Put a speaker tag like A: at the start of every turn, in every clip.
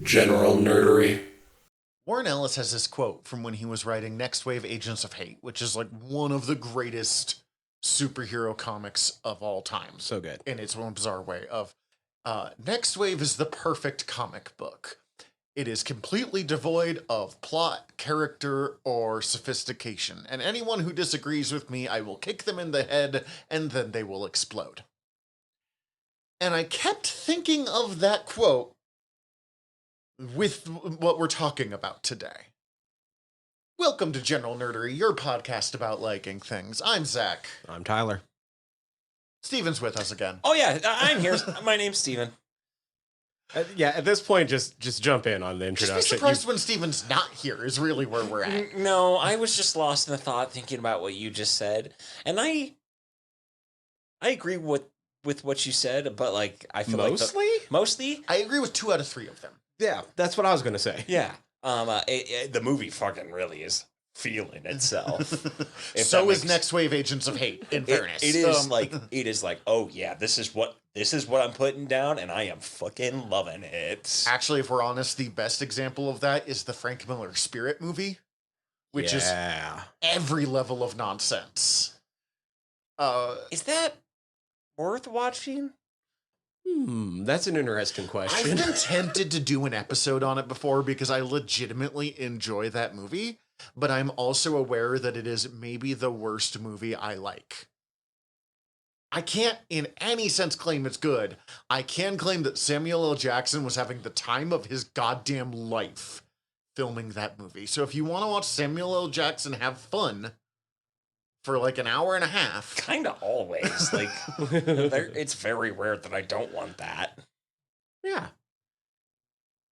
A: General nerdery.
B: Warren Ellis has this quote from when he was writing Next Wave Agents of Hate, which is like one of the greatest superhero comics of all time.
C: So good.
B: In its own bizarre way of, Next Wave is the perfect comic book. It is completely devoid of plot, character, or sophistication. And anyone who disagrees with me, I will kick them in the head and then they will explode. And I kept thinking of that quote with what we're talking about today. Welcome to General Nerdery, your podcast about liking things. I'm Zach.
C: I'm Tyler.
B: Steven's with us again.
D: Oh yeah, I'm here. My name's Steven.
C: Yeah, at this point, just jump in on the
B: Just
C: introduction.
B: be surprised when Steven's not here is really where we're at.
D: No, I was just lost in the thought thinking about what you just said. And I agree with what you said, but like I feel
C: Mostly?
D: like mostly?
B: I agree with 2 out of 3 of them.
C: Yeah, that's what I was going to say.
D: Yeah. The movie fucking really is feeling itself.
B: So is Next Wave Agents of Hate, in fairness.
D: It is like, oh yeah, this is what I'm putting down, and I am fucking loving it.
B: Actually, if we're honest, the best example of that is the Frank Miller Spirit movie, which is every level of nonsense.
D: Is that worth watching?
C: That's an interesting question.
B: I've been tempted to do an episode on it before because I legitimately enjoy that movie, but I'm also aware that it is maybe the worst movie I like. I can't in any sense claim it's good. I can claim that Samuel L. Jackson was having the time of his goddamn life filming that movie. So if you want to watch Samuel L. Jackson have fun for like an hour and a half.
D: Kind of always. Like, it's very rare that I don't want that.
C: Yeah.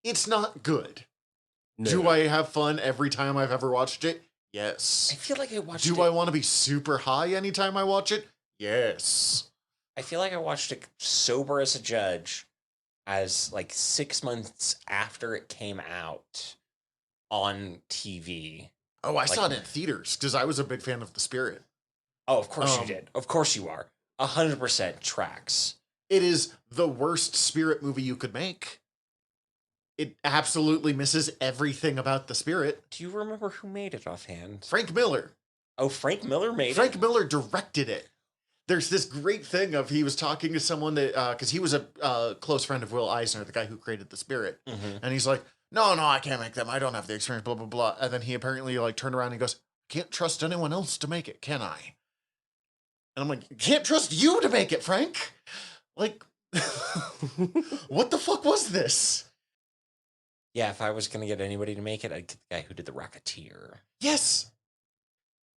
B: It's not good.
C: No.
B: Do I have fun every time I've ever watched it? Yes.
D: I feel like I watched
B: Do I want to be super high anytime I watch it? Yes.
D: I feel like I watched it sober as a judge as like 6 months after it came out on TV.
B: Oh, I saw it in theaters because I was a big fan of The Spirit.
D: Oh, of course you did. Of course you are. 100% tracks.
B: It is the worst Spirit movie you could make. It absolutely misses everything about The Spirit.
D: Do you remember who made it offhand?
B: Frank Miller.
D: Oh, Frank Miller made
B: Frank Miller directed it. There's this great thing of he was talking to someone that, because he was a close friend of Will Eisner, the guy who created The Spirit.
D: Mm-hmm.
B: And he's like, no, I can't make them. I don't have the experience, blah, blah, blah. And then he apparently like turned around and goes, can't trust anyone else to make it, can I? And I'm like, can't trust you to make it, Frank. Like, what the fuck was this?
D: Yeah, if I was going to get anybody to make it, I'd get the guy who did The Rocketeer.
B: Yes.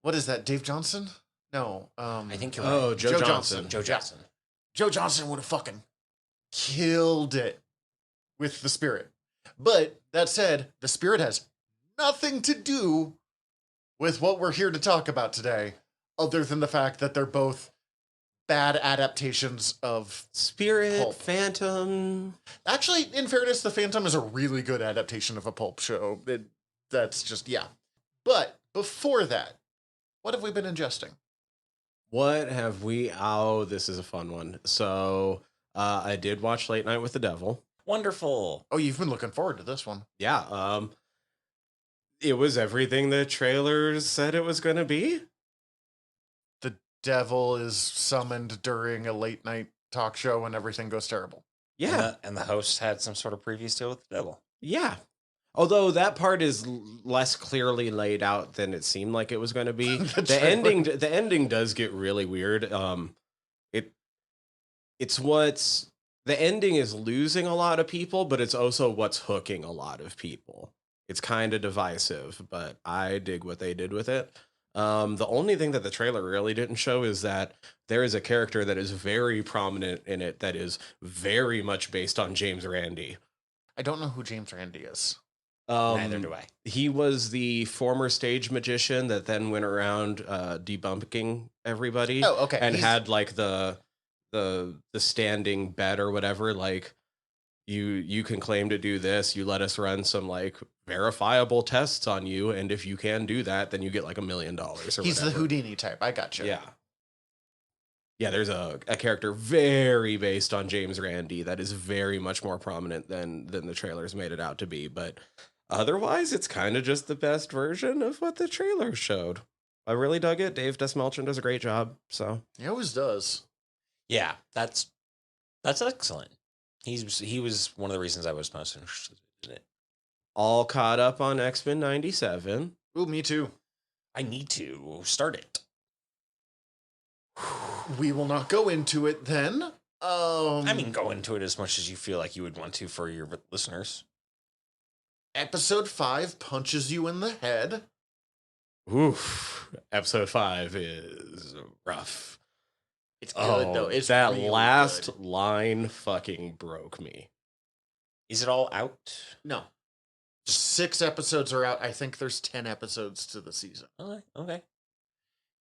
B: What is that, Dave Johnson? No.
D: I think you're right.
C: Oh, Joe Johnson.
D: Joe Johnson.
B: Joe Johnson would have fucking killed it with The Spirit. But that said, The Spirit has nothing to do with what we're here to talk about today, other than the fact that they're both bad adaptations of
C: Spirit,
B: Pulp.
C: Phantom.
B: Actually, in fairness, The Phantom is a really good adaptation of a pulp show. That's just, yeah. But before that, what have we been ingesting?
C: What have we... Oh, this is a fun one. So, I did watch Late Night with the Devil.
D: Wonderful.
B: Oh, you've been looking forward to this one.
C: Yeah, it was everything the trailers said it was going to be.
B: The devil is summoned during a late night talk show and everything goes terrible.
C: Yeah.
D: And the host had some sort of previous deal with the devil.
C: Yeah. Although that part is less clearly laid out than it seemed like it was going to be. The ending does get really weird. The ending is losing a lot of people, but it's also what's hooking a lot of people. It's kind of divisive, but I dig what they did with it. The only thing that the trailer really didn't show is that there is a character that is very prominent in it that is very much based on James Randi.
B: I don't know who James Randi is.
D: Neither do I.
C: He was the former stage magician that then went around debunking everybody.
B: Oh, okay.
C: And had like the standing bet or whatever, like you can claim to do this, you let us run some like verifiable tests on you, and if you can do that, then you get like $1 million or
B: He's
C: whatever.
B: the Houdini type. I gotcha.
C: Yeah. Yeah, there's a character very based on James Randi that is very much more prominent than the trailers made it out to be. But otherwise, it's kind of just the best version of what the trailer showed. I really dug it. Dave Desmelchin does a great job. So
B: He always does.
D: Yeah, that's excellent. He was one of the reasons I was most interested in it.
C: all caught up on X-Men 97.
B: Ooh, me too.
D: I need to start it.
B: We will not go into it then.
D: I mean, go into it as much as you feel like you would want to for your listeners.
B: Episode 5 punches you in the head.
C: Oof. Episode 5 is rough.
B: It's good though. It's
C: that
B: really
C: last
B: good.
C: line fucking broke me.
D: Is it all out?
B: No. 6 episodes are out. I think there's 10 episodes to the season.
D: Okay.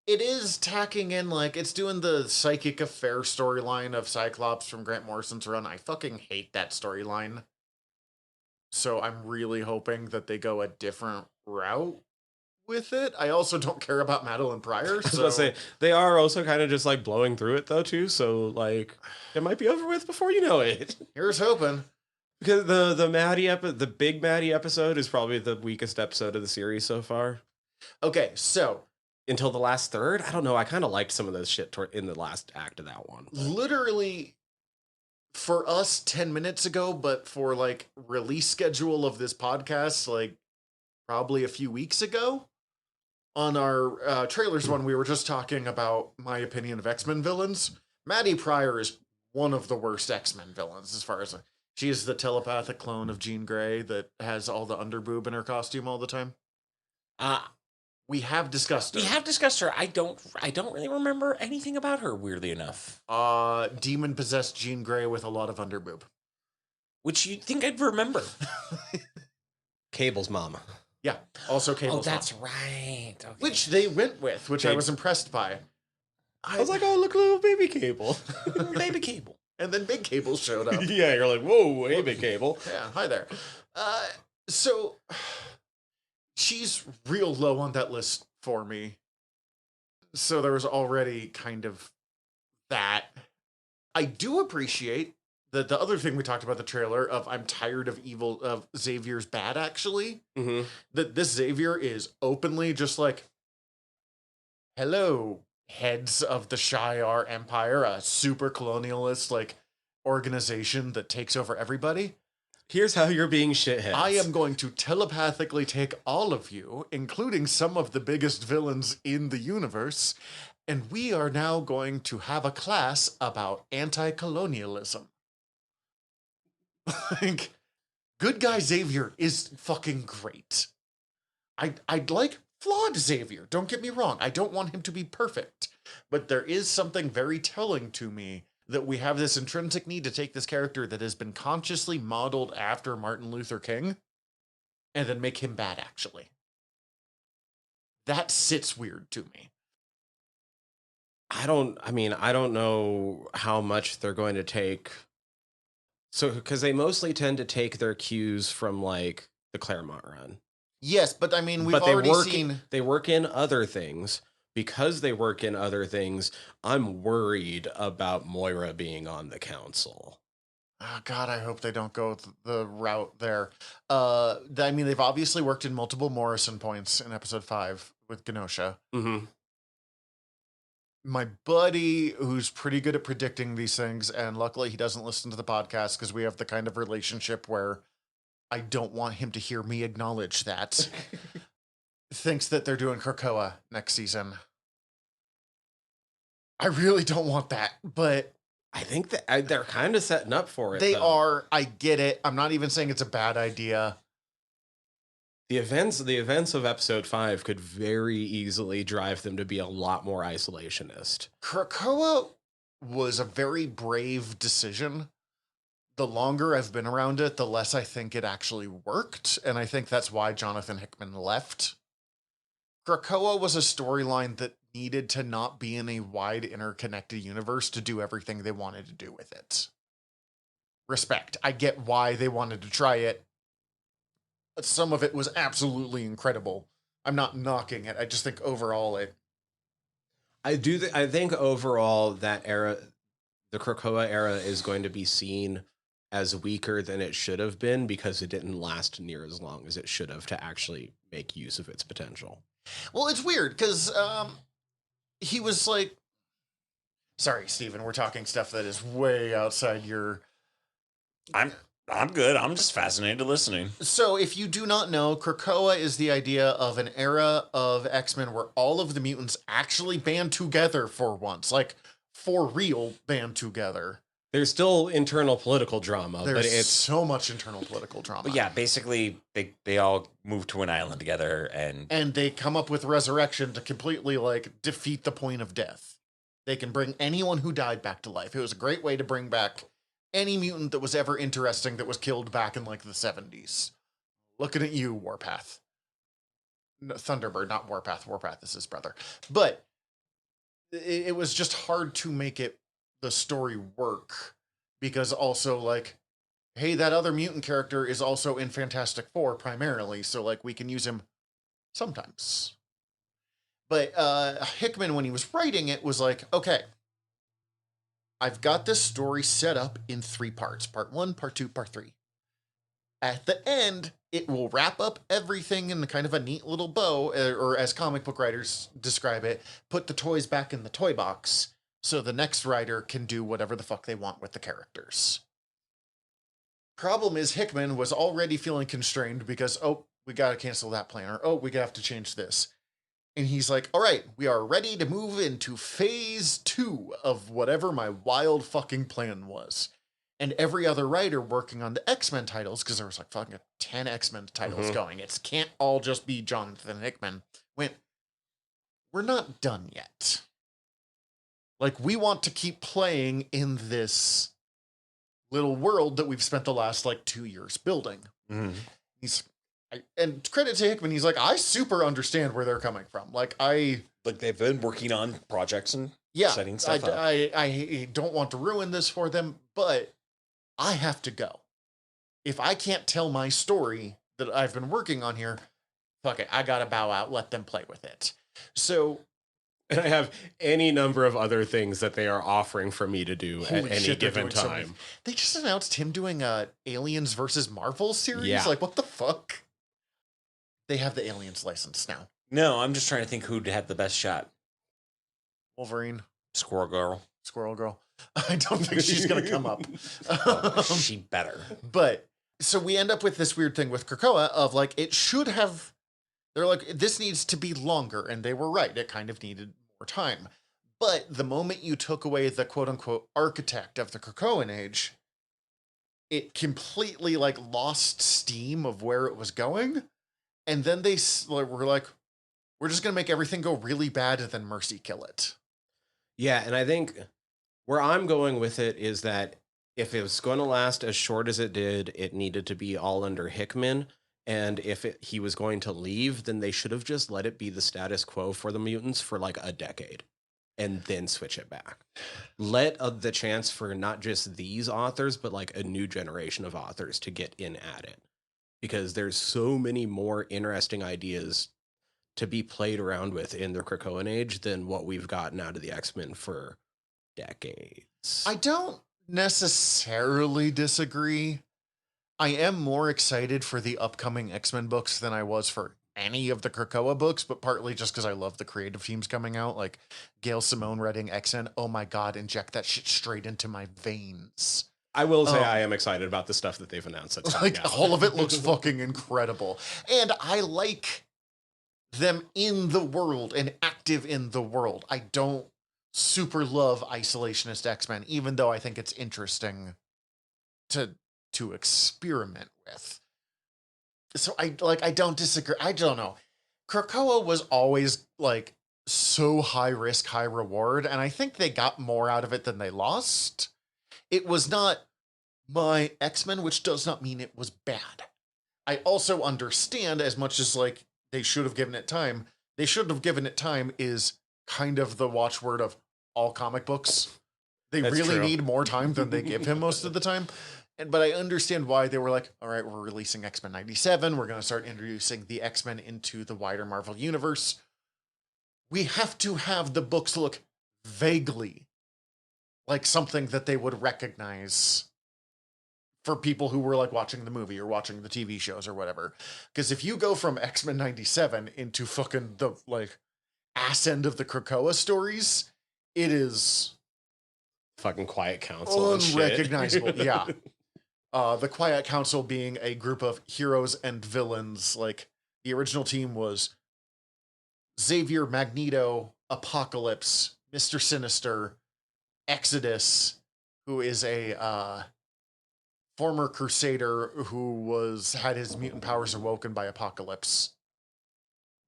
B: It is tacking in, like, it's doing the psychic affair storyline of Cyclops from Grant Morrison's run. I fucking hate that storyline. So I'm really hoping that they go a different route with it. I also don't care about Madeline Pryor.
C: I was
B: So
C: about to say, they are also kind of just like blowing through it though too, so like it might be over with before you know it.
B: here's hoping.
C: Because the big Maddie episode is probably the weakest episode of the series so far.
B: Okay, so
C: Until the last third, I don't know. I kind of liked some of those shit in the last act of that one.
B: literally for us 10 minutes ago, but for like release schedule of this podcast, like probably a few weeks ago on our trailers one, we were just talking about my opinion of X-Men villains. Maddie Pryor is one of the worst X-Men villains as far as she is the telepathic clone of Jean Grey that has all the underboob in her costume all the time. We have discussed her.
D: We have discussed her. I don't really remember anything about her, weirdly enough.
B: Demon possessed Jean Grey with a lot of underboob.
D: Which you'd think I'd remember.
C: Cable's mom.
B: Yeah, also Cable's
D: Oh, that's
B: mom.
D: right. Okay.
B: Which they went with, which I
C: Cable.
B: was impressed by.
C: I was like, oh, look, little baby Cable.
D: Baby Cable.
B: And then Big Cable showed up.
C: Yeah, you're like, whoa, hey, big Cable.
B: Yeah, hi there. So she's real low on that list for me. So there was already kind of that. I do appreciate that the other thing we talked about the trailer of I'm tired of Xavier's bad, actually.
C: Mm-hmm.
B: That this Xavier is openly just like, hello, heads of the Shi'ar Empire, a super colonialist like organization that takes over everybody.
C: Here's how you're being shitheads.
B: I am going to telepathically take all of you, including some of the biggest villains in the universe, and we are now going to have a class about anti-colonialism. Like, good guy Xavier is fucking great. I'd like flawed Xavier, don't get me wrong. I don't want him to be perfect. But there is something very telling to me that we have this intrinsic need to take this character that has been consciously modeled after Martin Luther King and then make him bad, actually. That sits weird to me.
C: I don't know how much they're going to take. So, because they mostly tend to take their cues from like the Claremont run.
B: Yes, but I mean, we've
C: But
B: already seen...
C: They work in other things. Because they work in other things, I'm worried about Moira being on the council.
B: Oh, God, I hope they don't go the route there. I mean, they've obviously worked in multiple Morrison points in episode 5 with Genosha.
C: Mm-hmm.
B: My buddy, who's pretty good at predicting these things, and luckily he doesn't listen to the podcast because we have the kind of relationship where I don't want him to hear me acknowledge that, thinks that they're doing Krakoa next season. I really don't want that, but
C: I think that they're kind of setting up for it.
B: they
C: though.
B: are. I get it. I'm not even saying it's a bad idea.
C: The events of episode 5 could very easily drive them to be a lot more isolationist.
B: Krakoa was a very brave decision. The longer I've been around it, the less I think it actually worked, and I think that's why Jonathan Hickman left. Krakoa was a storyline that needed to not be in a wide interconnected universe to do everything they wanted to do with it. Respect. I get why they wanted to try it. Some of it was absolutely incredible. I'm not knocking it. I just think overall it...
C: I think overall that era, the Krakoa era, is going to be seen as weaker than it should have been because it didn't last near as long as it should have to actually make use of its potential.
B: Well, it's weird because he was like, sorry, Steven, we're talking stuff that is way outside your.
D: I'm good. I'm just fascinated listening.
B: So, if you do not know, Krakoa is the idea of an era of X-Men where all of the mutants actually band together for once, like for real band together.
C: There's still internal political drama,
B: There's
C: but it's
B: so much internal political drama.
D: But yeah, basically they all move to an island together
B: and they come up with resurrection to completely like defeat the point of death. They can bring anyone who died back to life. It was a great way to bring back any mutant that was ever interesting that was killed back in like the 70s. Looking at you, Warpath. No, Thunderbird, not Warpath. Warpath is his brother. But it was just hard to make the story work because also like, hey, that other mutant character is also in Fantastic Four primarily, so like we can use him sometimes. But Hickman, when he was writing it, was like, okay, I've got this story set up in 3 parts. Part 1, part 2, part 3. At the end, it will wrap up everything in kind of a neat little bow, or as comic book writers describe it, put the toys back in the toy box so the next writer can do whatever the fuck they want with the characters. Problem is, Hickman was already feeling constrained because, oh, we gotta cancel that plan, or oh, we have to change this. And he's like, all right, we are ready to move into phase 2 of whatever my wild fucking plan was. And every other writer working on the X-Men titles, because there was like fucking 10 X-Men titles going, it can't all just be Jonathan Hickman, went, we're not done yet. Like, we want to keep playing in this little world that we've spent the last like 2 years building. And credit to Hickman, he's like, I super understand where they're coming from. Like
D: they've been working on projects and setting stuff up.
B: I don't want to ruin this for them, but I have to go. If I can't tell my story that I've been working on here, fuck it, I gotta bow out, let them play with it. So,
C: and I have any number of other things that they are offering for me to do at any given time.
B: They just announced him doing a Aliens versus Marvel series.
C: Yeah.
B: Like, what the fuck? They have the Aliens license now.
D: No, I'm just trying to think who'd have the best shot.
B: Wolverine.
D: Squirrel Girl.
B: Squirrel Girl. I don't think she's going to come up.
D: She better.
B: But, so we end up with this weird thing with Krakoa of like, it should have, they're like, this needs to be longer. And they were right. It kind of needed more time. But the moment you took away the quote unquote architect of the Krakoan age, it completely like lost steam of where it was going. And then they were like, we're just going to make everything go really bad and then mercy kill it.
C: Yeah, and I think where I'm going with it is that if it was going to last as short as it did, it needed to be all under Hickman. And if he was going to leave, then they should have just let it be the status quo for the mutants for like a decade and then switch it back. Let the chance for not just these authors, but like a new generation of authors to get in at it. Because there's so many more interesting ideas to be played around with in the Krakoan age than what we've gotten out of the X-Men for decades.
B: I don't necessarily disagree. I am more excited for the upcoming X-Men books than I was for any of the Krakoa books, but partly just because I love the creative teams coming out. Like Gail Simone writing X-Men. Oh my God, inject that shit straight into my veins.
C: I will say I am excited about the stuff that they've announced. That's
B: like all of it looks fucking incredible. And I like them in the world and active in the world. I don't super love isolationist X-Men, even though I think it's interesting to experiment with. So I don't disagree. I don't know. Krakoa was always like so high risk, high reward, and I think they got more out of it than they lost. It was not my X-Men, which does not mean it was bad. I also understand, as much as like they should have given it time, they should have given it time is kind of the watchword of all comic books. They
C: That's
B: really
C: true.
B: need more time than they give him most of the time. But I understand why they were like, all right, we're releasing X-Men 97. We're going to start introducing the X-Men into the wider Marvel universe. we have to have the books look vaguely like something that they would recognize for people who were like watching the movie or watching the TV shows or whatever. Because if you go from X-Men 97 into fucking the like ass end of the Krakoa stories, it is
C: Fucking Quiet Council and shit.
B: unrecognizable. Yeah. The Quiet Council being a group of heroes and villains. Like, the original team was Xavier, Magneto, Apocalypse, Mr. Sinister, Exodus, who is a former Crusader who had his mutant powers awoken by Apocalypse.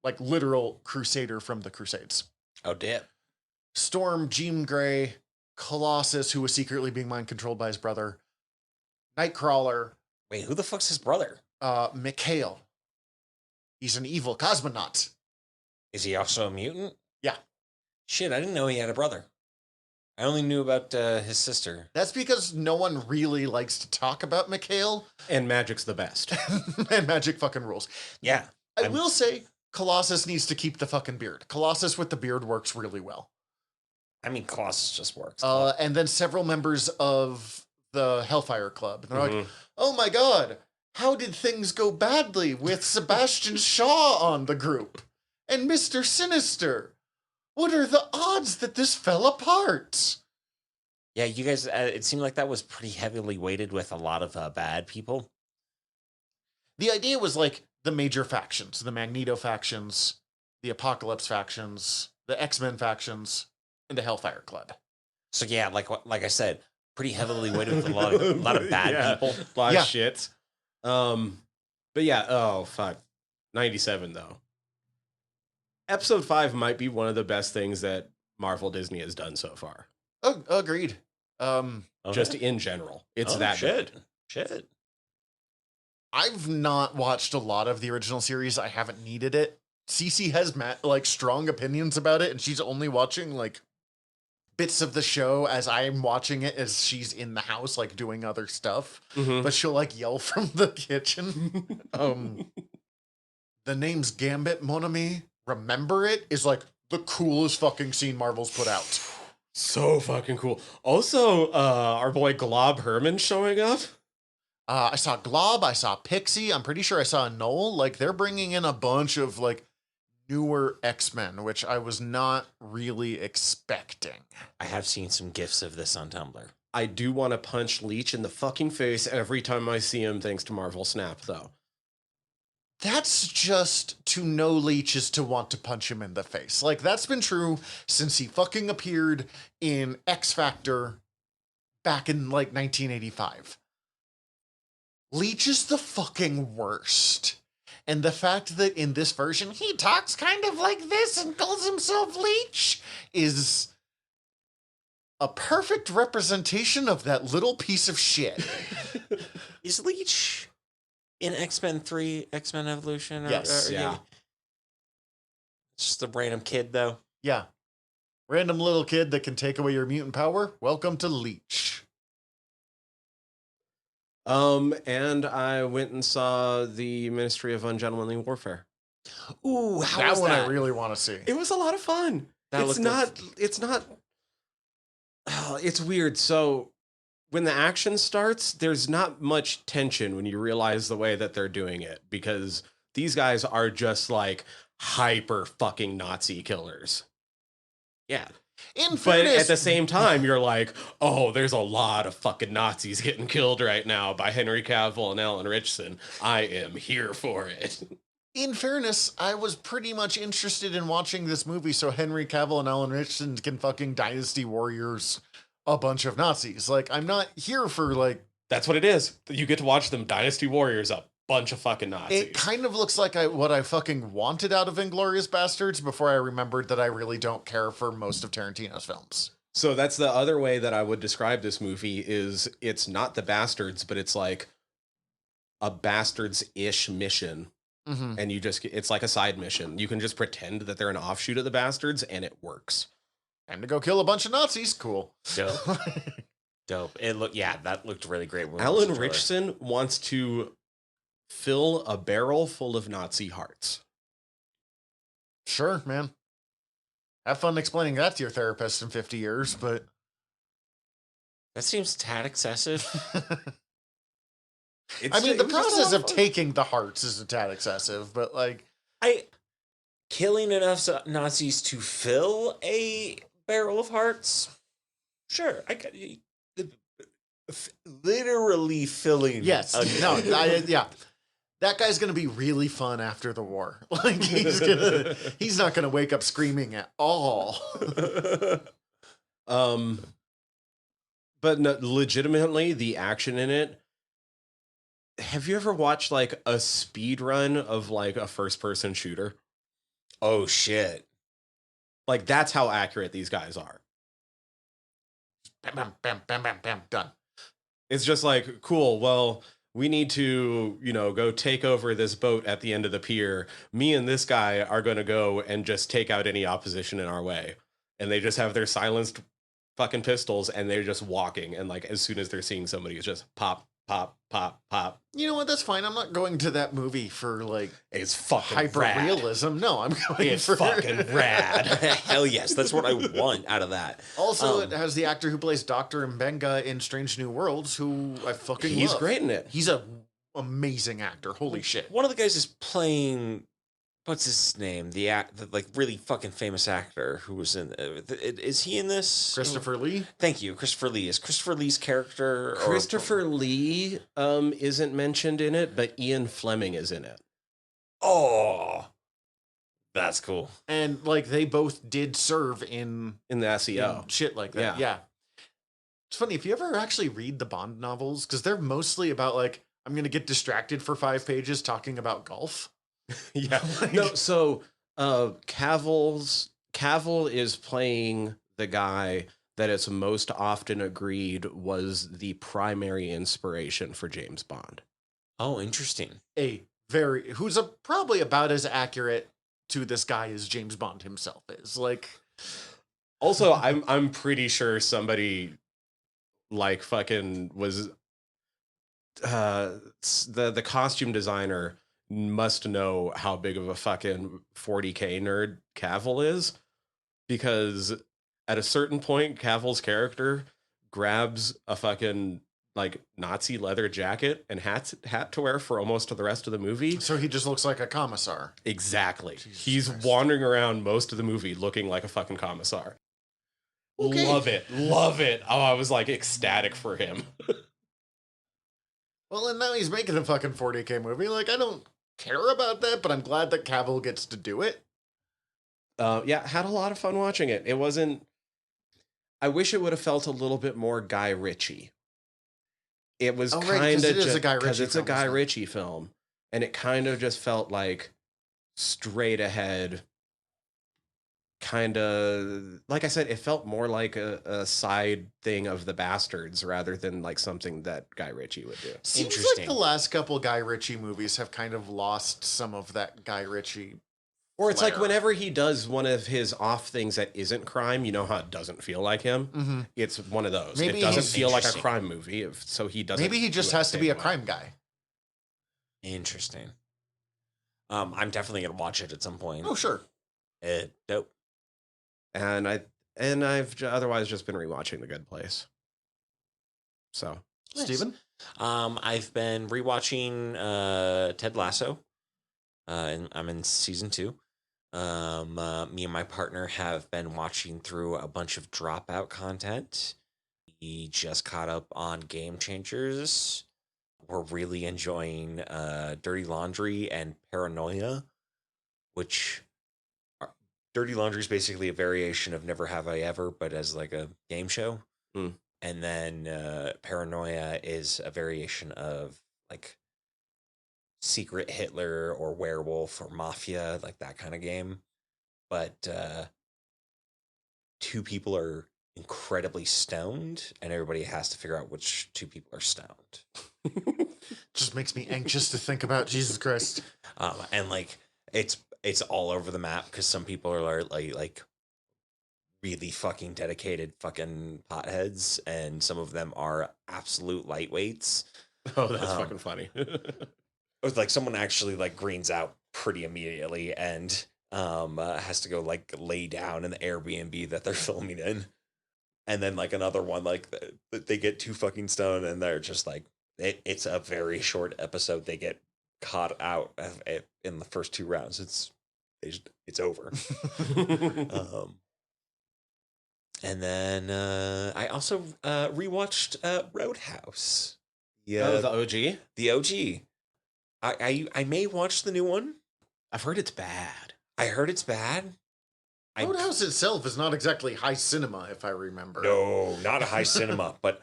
B: Like, literal Crusader from the Crusades.
D: Oh, damn.
B: Storm, Jean Grey, Colossus, who was secretly being mind-controlled by his brother, Nightcrawler,
D: Wait, who the fuck's his brother?
B: Mikhail. He's an evil cosmonaut.
D: Is he also a mutant?
B: Yeah.
D: Shit, I didn't know he had a brother. I only knew about his sister.
B: That's because no one really likes to talk about Mikhail,
C: And magic's the best.
B: and magic fucking rules.
D: Yeah.
B: I will say, Colossus needs to keep the fucking beard. Colossus with the beard works really well.
D: I mean, Colossus just works.
B: And then several members of the Hellfire Club. And they're like,
C: Mhm.
B: oh my god, how did things go badly with Sebastian Shaw on the group? And Mr. Sinister? What are the odds that this fell apart?
D: Yeah, you guys, it seemed like that was pretty heavily weighted with a lot of bad people.
B: The idea was like the major factions, the Magneto factions, the Apocalypse factions, the X-Men factions, and the Hellfire Club.
D: So yeah, like I said, pretty heavily weighted with a lot of bad
C: Yeah,
D: people.
C: A lot
B: Yeah.
C: of shit. But yeah, oh fuck. 97 though. Episode 5 might be one of the best things that Marvel Disney has done so far.
B: Oh, agreed.
C: Just in general. It's that
D: shit.
C: good.
D: Shit.
B: I've not watched a lot of the original series. I haven't needed it. Cece has like strong opinions about it, and she's only watching like bits of the show as I'm watching it as she's in the house, like doing other stuff.
C: Mhm.
B: But she'll like yell from the kitchen. The name's Gambit, mon ami. Remember it is like the coolest fucking scene Marvel's put out.
C: So fucking cool. Also, our boy Glob Herman showing up.
B: I saw Glob, I saw Pixie, I'm pretty sure I saw Noel. Like, they're bringing in a bunch of like newer X-Men, which I was not really expecting.
D: I have seen some gifs of this on Tumblr.
C: I do want to punch Leech in the fucking face every time I see him, thanks to Marvel Snap, though.
B: That's just to know Leech is to want to punch him in the face. Like, that's been true since he fucking appeared in X Factor back in like 1985. Leech is the fucking worst. And the fact that in this version he talks kind of like this and calls himself Leech is a perfect representation of that little piece of shit.
D: Is Leech in X-Men 3, X-Men Evolution?
B: Yes.
C: Yeah.
D: It's just a random kid, though.
B: Yeah. Random little kid that can take away your mutant power. Welcome to Leech.
C: And I went and saw the Ministry of Ungentlemanly Warfare.
D: Ooh, how
B: That
D: was
B: one
D: that?
B: I really want to see.
C: It was a lot of fun.
D: That
C: It's not, it's weird. So when the action starts, there's not much tension when you realize the way that they're doing it, because these guys are just like hyper fucking Nazi killers.
D: Yeah.
B: In
C: But
B: fairness,
C: at the same time, you're like, oh, there's a lot of fucking Nazis getting killed right now by Henry Cavill and Alan Richardson. I am here for it.
B: in fairness, I was pretty much interested in watching this movie so Henry Cavill and Alan Richardson can fucking Dynasty Warriors a bunch of Nazis. Like, I'm not here for like.
C: That's what it is. You get to watch them Dynasty Warriors, a bunch of fucking Nazis.
B: It kind of looks like what I fucking wanted out of Inglourious Bastards before I remembered that I really don't care for most of Tarantino's films.
C: So that's the other way that I would describe this movie is it's not the Bastards, but it's like a Bastards-ish mission.
B: Mm-hmm.
C: And it's like a side mission. You can just pretend that they're an offshoot of the Bastards and it works.
B: Time to go kill a bunch of Nazis. Cool.
D: Dope. Dope. That looked really great. when we watched
C: Alan
D: the trailer.
C: Richardson wants to fill a barrel full of Nazi hearts.
B: Sure, man. Have fun explaining that to your therapist in 50 years, but
D: That seems tad excessive.
B: I mean, the
C: it was just a
B: process
C: lot
B: of
C: fun.
B: taking the hearts is a tad excessive, but like,
D: Killing enough Nazis to fill a barrel of hearts. Sure, I got literally filling.
B: yes, yeah. That guy's gonna be really fun after the war. Like he's not gonna wake up screaming at all.
C: But no, legitimately, the action in it. Have you ever watched like a speed run of like a first person shooter?
D: Oh shit!
C: Like that's how accurate these guys are.
B: Bam, bam, bam, bam, bam, bam, done.
C: It's just like, cool, well, we need to, go take over this boat at the end of the pier. Me and this guy are going to go and just take out any opposition in our way. And they just have their silenced fucking pistols and they're just walking. And like, as soon as they're seeing somebody, it's just pop, pop, pop, pop.
B: You know what? That's fine. I'm not going to that movie for like
C: It's fucking
B: hyper
C: rad.
B: realism. No, I'm going
C: It's
B: for
C: fucking rad.
D: Hell yes, that's what I want out of that.
B: Also, it has the actor who plays Dr. Mbenga in Strange New Worlds, who I fucking
C: He's
B: love.
C: great in it.
B: He's a amazing actor. Holy shit.
D: One of the guys is playing. What's his name? The like really fucking famous actor who was in. Is he in this?
B: Christopher Lee?
D: Thank you, Christopher Lee. Is Christopher Lee's character?
C: Christopher Lee isn't mentioned in it, but Ian Fleming is in it.
D: Oh, that's cool.
B: And like they both did serve in
C: In the SEO.
B: in shit like that. Yeah. It's funny if you ever actually read the Bond novels, because they're mostly about like, I'm gonna get distracted for 5 pages talking about golf.
C: Yeah.
B: Like-
C: No, so Cavill is playing the guy that it's most often agreed was the primary inspiration for James Bond.
D: Oh, interesting.
B: Who's probably about as accurate to this guy as James Bond himself is. Like,
C: Also, I'm pretty sure somebody like fucking was the costume designer must know how big of a fucking 40K nerd Cavill is, because at a certain point Cavill's character grabs a fucking like Nazi leather jacket and hat to wear for almost the rest of the movie.
B: so he just looks like a commissar.
C: Exactly.
B: Jesus
C: He's
B: Christ.
C: wandering around most of the movie looking like a fucking commissar.
B: Okay.
C: Love it. Love it. Oh, I was like ecstatic for him.
B: Well, and now he's making a fucking 40K movie. Like, I don't care about that, but I'm glad that Cavill gets to do it.
C: Yeah, had a lot of fun watching it. It wasn't. I wish it would have felt a little bit more Guy Ritchie. It was
B: Oh, right, 'cause
C: kind of
B: it is a Guy
C: because
B: Ritchie
C: it's a
B: film,
C: Guy
B: isn't it?
C: Ritchie film, and it kind of just felt like straight ahead. Kind of, like I said, it felt more like a side thing of the Bastards rather than like something that Guy Ritchie would do.
B: Seems like
D: Interesting.
B: the last couple Guy Ritchie movies have kind of lost some of that Guy Ritchie.
C: Or it's like
B: flair.
C: whenever he does one of his off things that isn't crime, you know how it doesn't feel like him.
B: Mm-hmm.
C: It's one of those.
B: Maybe
C: it doesn't
D: he's-
C: feel like a
D: Interesting.
C: crime movie, so he doesn't.
B: Maybe he
C: do
B: just
C: it the
B: has to be
C: same
B: a
C: way.
B: crime guy.
D: Interesting. I'm definitely gonna watch it at some point.
B: Oh, sure.
D: Dope.
C: And I've otherwise just been rewatching The Good Place. So
D: Nice.
B: Steven?
D: I've been rewatching Ted Lasso. And I'm in season 2. Me and my partner have been watching through a bunch of Dropout content. We just caught up on Game Changers. We're really enjoying Dirty Laundry and Paranoia, which Dirty Laundry is basically a variation of Never Have I Ever, but as like a game show.
C: Hmm.
D: And then Paranoia is a variation of like Secret Hitler or Werewolf or Mafia, like that kind of game. But 2 people are incredibly stoned, and everybody has to figure out which 2 people are stoned.
B: Just makes me anxious to think about Jesus Christ.
D: And like it's all over the map because some people are like really fucking dedicated fucking potheads, and some of them are absolute lightweights.
C: oh, that's fucking funny.
D: It was like someone actually like greens out pretty immediately, and has to go like lay down in the Airbnb that they're filming in. And then like another one, like they get too fucking stoned and they're just like, it's a very short episode. They get caught out in the first 2 rounds. It's over. And then I also rewatched Roadhouse.
C: Yeah, the OG.
D: The OG. I may watch the new one.
C: I've heard it's bad.
D: I heard it's bad.
B: Roadhouse itself is not exactly high cinema, if I remember.
D: No, not a high cinema, but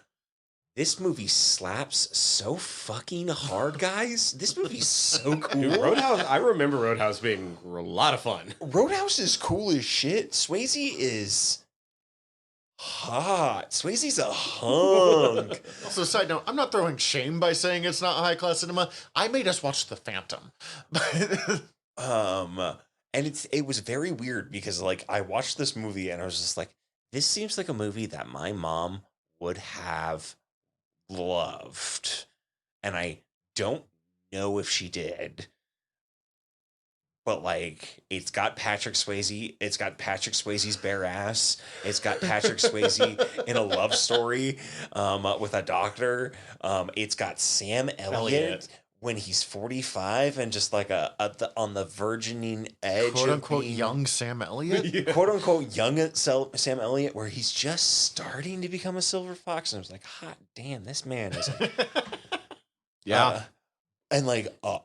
D: this movie slaps so fucking hard, guys. This movie's so cool.
C: Dude, Roadhouse. I remember Roadhouse being a lot of fun.
D: Roadhouse is cool as shit. Swayze is hot. Swayze's a hunk.
B: Also, side note, I'm not throwing shame by saying it's not high class cinema. I made us watch The Phantom.
D: And it was very weird because like I watched this movie and I was just like, this seems like a movie that my mom would have loved. And I don't know if she did. But like, it's got Patrick Swayze. It's got Patrick Swayze's bare ass. It's got Patrick Swayze in a love story with a doctor. It's got Sam Elliott when he's 45 and just like on the virgining edge,
B: quote unquote,
D: being,
B: young Sam Elliott,
D: quote unquote young Sam Elliott, where he's just starting to become a silver fox. And I was like, hot damn, this man is, and like a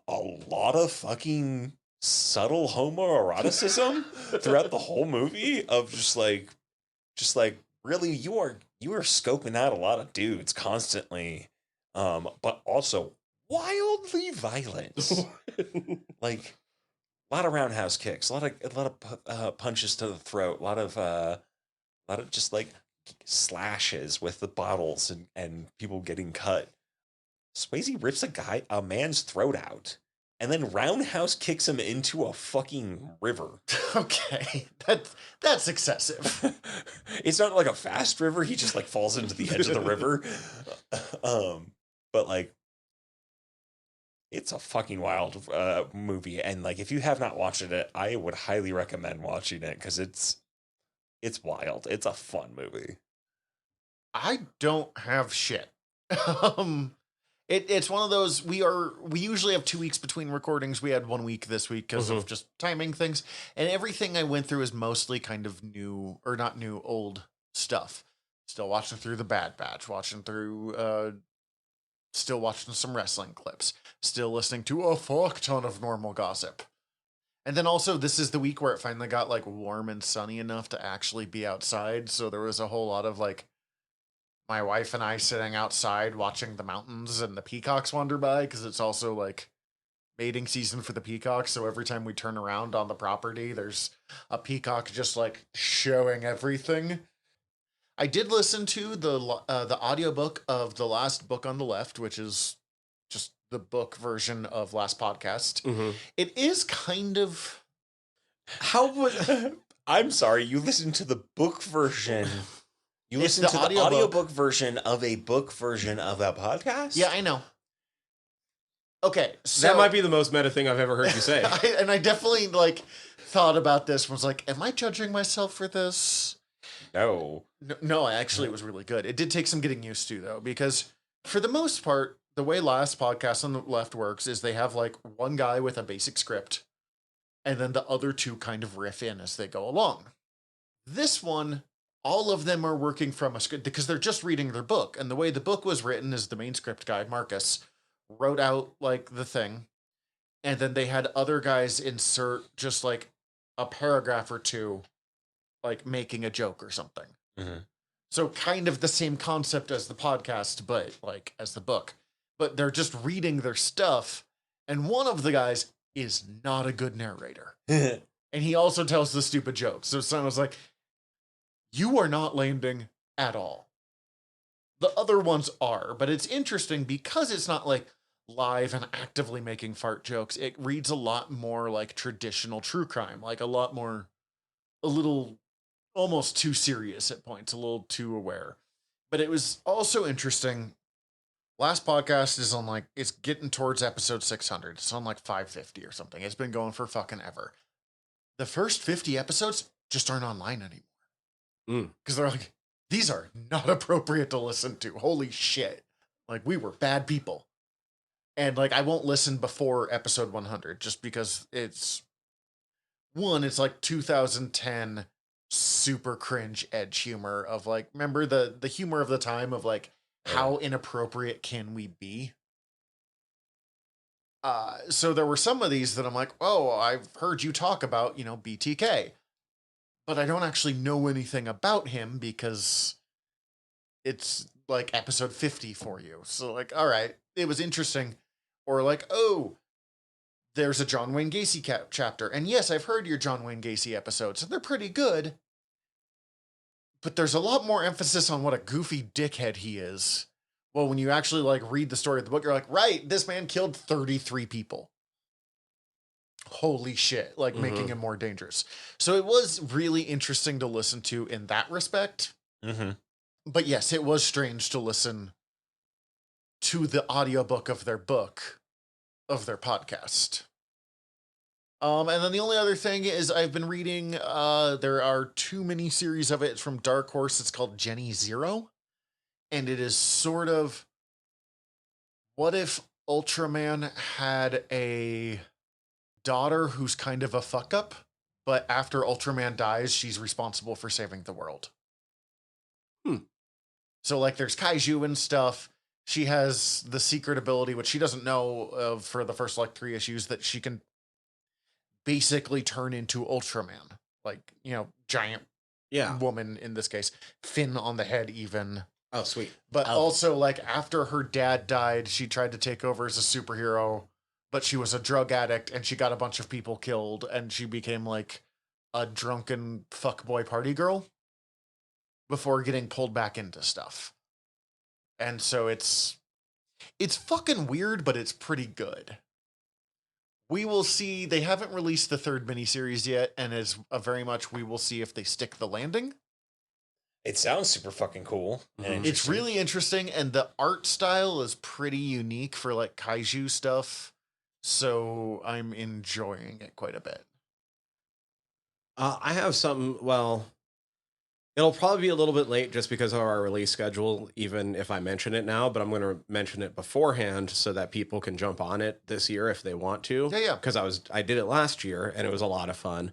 D: lot of fucking subtle homoeroticism throughout the whole movie of just like really you are scoping out a lot of dudes constantly, but also wildly violent. Like a lot of roundhouse kicks, a lot of punches to the throat, a lot of just like slashes with the bottles and people getting cut. Swayze rips a man's throat out and then roundhouse kicks him into a fucking river.
B: Okay, that's excessive.
D: It's not like a fast river. He just like falls into the edge of the river. But like, it's a fucking wild movie, and like if you have not watched it, I would highly recommend watching it because it's wild. It's a fun movie.
B: I don't have shit. It's one of those we usually have 2 weeks between recordings. We had 1 week this week because of just timing things, and everything I went through is mostly kind of new or not new, old stuff. Still watching through the Bad Batch, still watching some wrestling clips, still listening to a fuck ton of normal gossip. And then also this is the week where it finally got like warm and sunny enough to actually be outside. So there was a whole lot of like my wife and I sitting outside watching the mountains and the peacocks wander by, because it's also like mating season for the peacocks. So every time we turn around on the property, there's a peacock just like showing everything. I did listen to the audiobook of The Last Book on the Left, which is just the book version of Last Podcast. It is kind of
D: I'm sorry, you listened to the book version. You listened to the audiobook version of a book version of a podcast?
B: Yeah, I know. Okay, so
C: that might be the most meta thing I've ever heard you say.
B: I definitely like thought about this. Was like, am I judging myself for this? No, actually, it was really good. It did take some getting used to, though, because for the most part, the way Last Podcast on the Left works is they have like one guy with a basic script, and then the other two kind of riff in as they go along. This one, all of them are working from a script because they're just reading their book. And the way the book was written is the main script guy, Marcus, wrote out like the thing, and then they had other guys insert just like a paragraph or two, like making a joke or something. So kind of the same concept as the podcast, but like as the book. But they're just reading their stuff, and one of the guys is not a good narrator. And he also tells the stupid jokes. So someone was like, you are not landing at all. The other ones are, but it's interesting because it's not like live and actively making fart jokes. It reads a lot more like traditional true crime, like a little almost too serious at points, a little too aware. But it was also interesting. Last Podcast is on like, it's getting towards episode 600. It's on like 550 or something. It's been going for fucking ever. the first 50 episodes just aren't online anymore.
C: Mm.
B: Because they're like, these are not appropriate to listen to. Holy shit. Like, we were bad people. And, like, I won't listen before episode 100 just because it's like 2010 super cringe edge humor of, like, remember the humor of the time of, like, how inappropriate can we be? So there were some of these that I'm like, oh, I've heard you talk about, BTK. But I don't actually know anything about him because it's like episode 50 for you. So, like, all right, it was interesting. Or like, oh, there's a John Wayne Gacy chapter. And yes, I've heard your John Wayne Gacy episodes, and they're pretty good. But there's a lot more emphasis on what a goofy dickhead he is. Well, when you actually, like, read the story of the book, you're like, right, this man killed 33 people. Holy shit, like, making him more dangerous. So it was really interesting to listen to in that respect.
D: Mm-hmm.
B: But yes, it was strange to listen to the audiobook of their podcast. And then the only other thing is I've been reading, there are 2 miniseries of it. It's from Dark Horse. It's called Jenny Zero. And it is sort of, what if Ultraman had a daughter who's kind of a fuck up, but after Ultraman dies, she's responsible for saving the world. So, like, there's kaiju and stuff. She has the secret ability, which she doesn't know of for the first, like, 3 issues, that she can basically turn into Ultraman. Like, giant woman in this case. Fin on the head, even.
C: Oh, sweet.
B: But also, like, after her dad died, she tried to take over as a superhero, but she was a drug addict, and she got a bunch of people killed, and she became, like, a drunken fuckboy party girl before getting pulled back into stuff. And so it's fucking weird, but it's pretty good. We will see. They haven't released the 3rd miniseries yet, and is very much we will see if they stick the landing.
D: It sounds super fucking cool. And
B: It's really interesting, and the art style is pretty unique for, like, kaiju stuff. So I'm enjoying it quite a bit.
C: I have something, well, it'll probably be a little bit late just because of our release schedule, even if I mention it now, but I'm going to mention it beforehand so that people can jump on it this year if they want to.
B: Yeah.
C: Because I did it last year, and it was a lot of fun.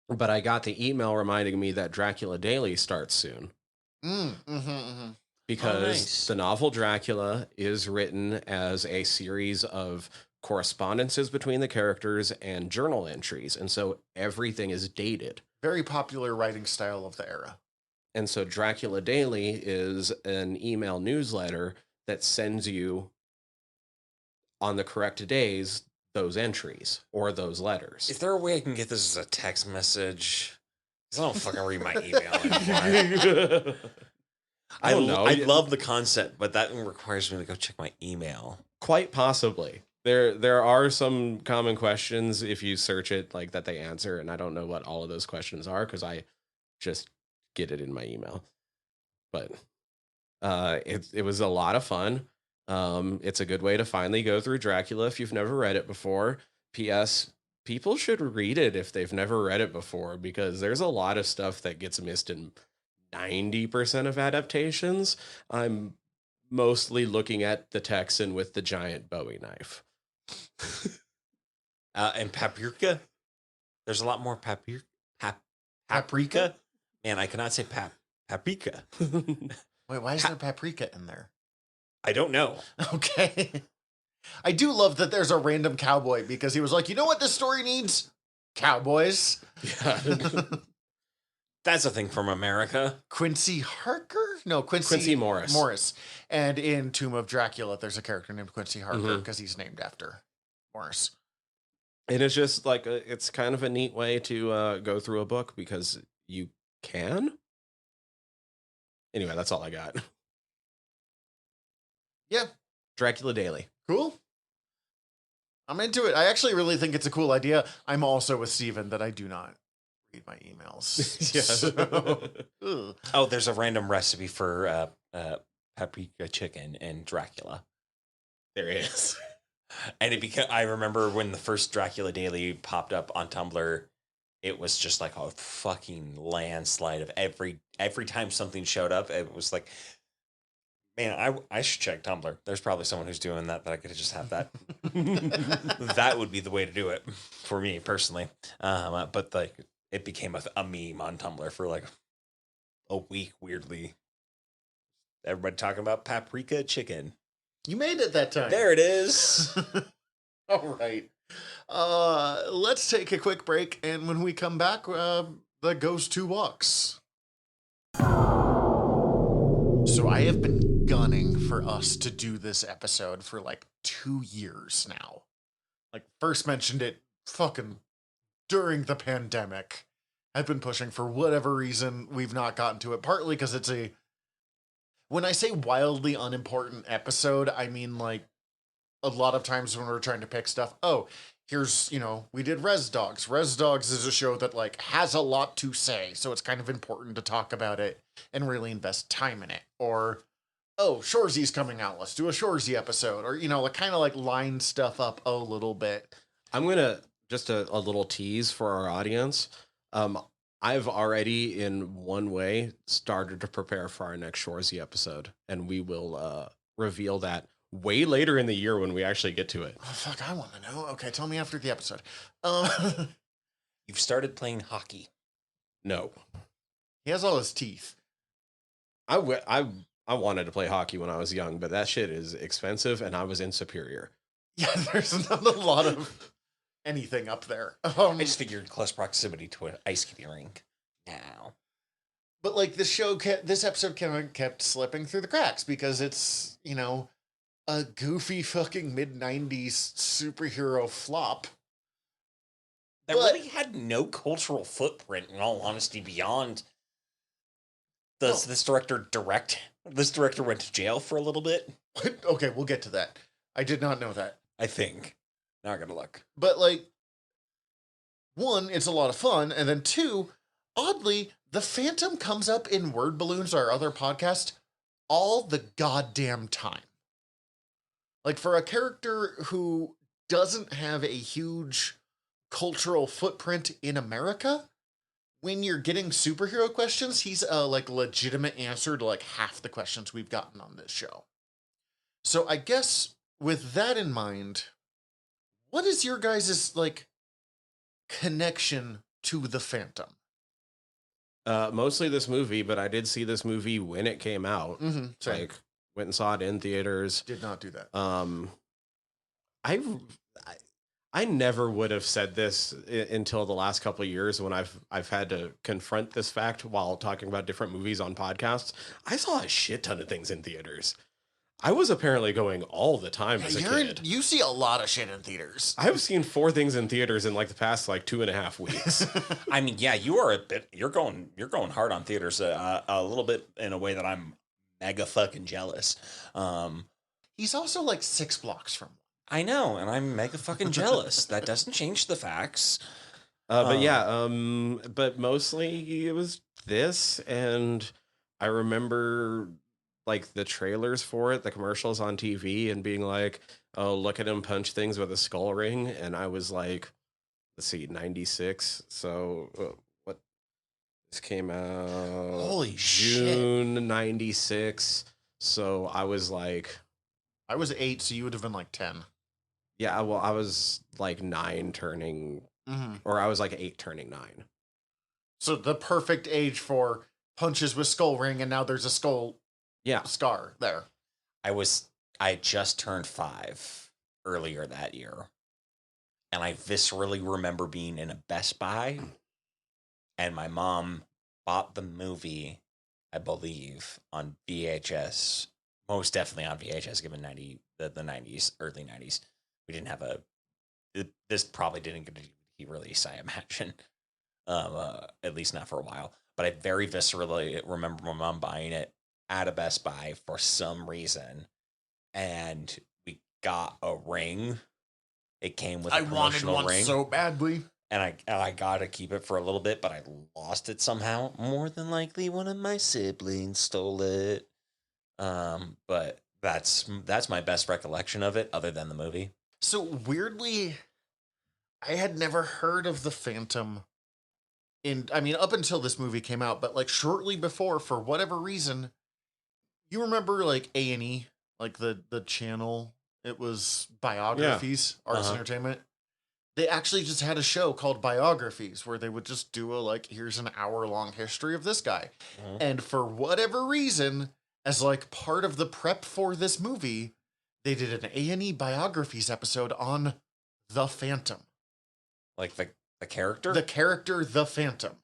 C: But I got the email reminding me that Dracula Daily starts soon. Because the novel Dracula is written as a series of correspondences between the characters and journal entries. And so everything is dated.
B: Very popular writing style of the era.
C: And so Dracula Daily is an email newsletter that sends you on the correct days those entries or those letters.
D: Is there a way I can get this as a text message? Because I don't fucking read my email anymore.
C: I don't know.
D: I love the concept, but that requires me to go check my email.
C: Quite possibly. There are some common questions if you search it, like, that they answer, and I don't know what all of those questions are because I just get it in my email. But it was a lot of fun. It's a good way to finally go through Dracula if you've never read it before. P.S. People should read it if they've never read it before, because there's a lot of stuff that gets missed in 90% of adaptations. I'm mostly looking at the Texan with the giant Bowie knife.
D: And paprika. There's a lot more paprika. Man, I cannot say paprika.
B: Wait, why is there paprika in there?
D: I don't know.
B: Okay. I do love that there's a random cowboy because he was like, you know what this story needs? Cowboys.
C: Yeah.
D: That's a thing from America.
B: Quincy Harker? No, Quincy
C: Morris.
B: And in Tomb of Dracula, there's a character named Quincy Harker because he's named after Morris.
C: And it's just like, it's kind of a neat way to go through a book because you can. Anyway, that's all I got.
B: Yeah.
C: Dracula Daily.
B: Cool. I'm into it. I actually really think it's a cool idea. I'm also with Steven that I do not read my emails.
C: Yeah.
B: So,
D: Oh, there's a random recipe for paprika chicken in Dracula.
C: There is.
D: And I remember when the first Dracula Daily popped up on Tumblr, it was just like a fucking landslide of every time something showed up. It was like, man, I should check Tumblr. There's probably someone who's doing that I could just have that. That would be the way to do it for me personally. But like it became a meme on Tumblr for like a week. Weirdly, everybody talking about paprika chicken.
B: You made it that time.
D: There it is.
B: All right. Let's take a quick break, and when we come back, the Goes to Walks. So I have been gunning for us to do this episode for like 2 years now. Like, first mentioned it fucking during the pandemic. I've been pushing for whatever reason we've not gotten to it, partly because it's when I say wildly unimportant episode, I mean like a lot of times when we're trying to pick stuff, here's, we did Res Dogs. Res Dogs is a show that like has a lot to say, so it's kind of important to talk about it and really invest time in it. Or, Shorzy's coming out, let's do a Shorzy episode. Or, like kind of like line stuff up a little bit.
C: I'm going to, just a little tease for our audience. I've already, in one way, started to prepare for our next Shorzy episode, and we will reveal that way later in the year when we actually get to it.
B: Oh, fuck, I want to know. Okay, tell me after the episode.
D: You've started playing hockey.
C: No.
B: He has all his teeth.
C: I wanted to play hockey when I was young, but that shit is expensive, and I was in Superior.
B: Yeah, there's not a lot of anything up there.
D: I just figured close proximity to an ice skating rink now.
B: But like this episode kind of kept slipping through the cracks because it's, a goofy fucking mid-90s superhero flop.
D: That really had no cultural footprint, in all honesty, beyond this director went to jail for a little bit.
B: Okay, we'll get to that. I did not know that.
D: I think. Not gonna look.
B: But like, one, it's a lot of fun, and then two, oddly, the Phantom comes up in Word Balloons, our other podcast, all the goddamn time. Like, for a character who doesn't have a huge cultural footprint in America, when you're getting superhero questions, he's a like legitimate answer to like half the questions we've gotten on this show. So I guess with that in mind, what is your guys' like connection to the Phantom?
C: Mostly this movie, but I did see this movie when it came out.
B: Mm-hmm,
C: like, went and saw it in theaters.
B: Did not do that.
C: I never would have said this until the last couple of years when I've had to confront this fact while talking about different movies on podcasts. I saw a shit ton of things in theaters. I was apparently going all the time as a kid.
B: You see a lot of shit in theaters.
C: I've seen 4 things in theaters in like the past like 2.5 weeks.
D: I mean, yeah, you're going hard on theaters a little bit in a way that I'm mega fucking jealous.
B: He's also like 6 blocks from one.
D: I know, and I'm mega fucking jealous. That doesn't change the facts.
C: But yeah, but mostly it was this, and I remember like the trailers for it, the commercials on TV, and being like, oh, look at him punch things with a skull ring. And I was like, let's see, 96. So what? This came out
B: Holy
C: June 96. So I was like,
B: I was 8, so you would have been like 10.
C: Yeah, well, I was like 9 turning, or I was like 8 turning 9.
B: So the perfect age for punches with skull ring, and now there's a skull scar there.
D: I just turned 5 earlier that year, and I viscerally remember being in a Best Buy, and my mom bought the movie, I believe, on VHS. Most definitely on VHS, given the 90s, early 90s. We didn't have this probably didn't get a release, I imagine. At least not for a while. But I very viscerally remember my mom buying it at a Best Buy for some reason. And we got a ring. It came with a promotional ring.
B: So badly.
D: And I got to keep it for a little bit, but I lost it somehow. More than likely one of my siblings stole it. But that's my best recollection of it, other than the movie.
B: So weirdly, I had never heard of the Phantom I mean, up until this movie came out, but like shortly before, for whatever reason, you remember like A&E, like the channel. It was biographies, arts
D: Uh-huh.
B: entertainment. They actually just had a show called Biographies where they would just do a like, here's an hour-long history of this guy.
D: Mhm.
B: And for whatever reason, as like part of the prep for this movie, they did an A&E Biographies episode on the Phantom.
D: Like the character?
B: The character, the Phantom.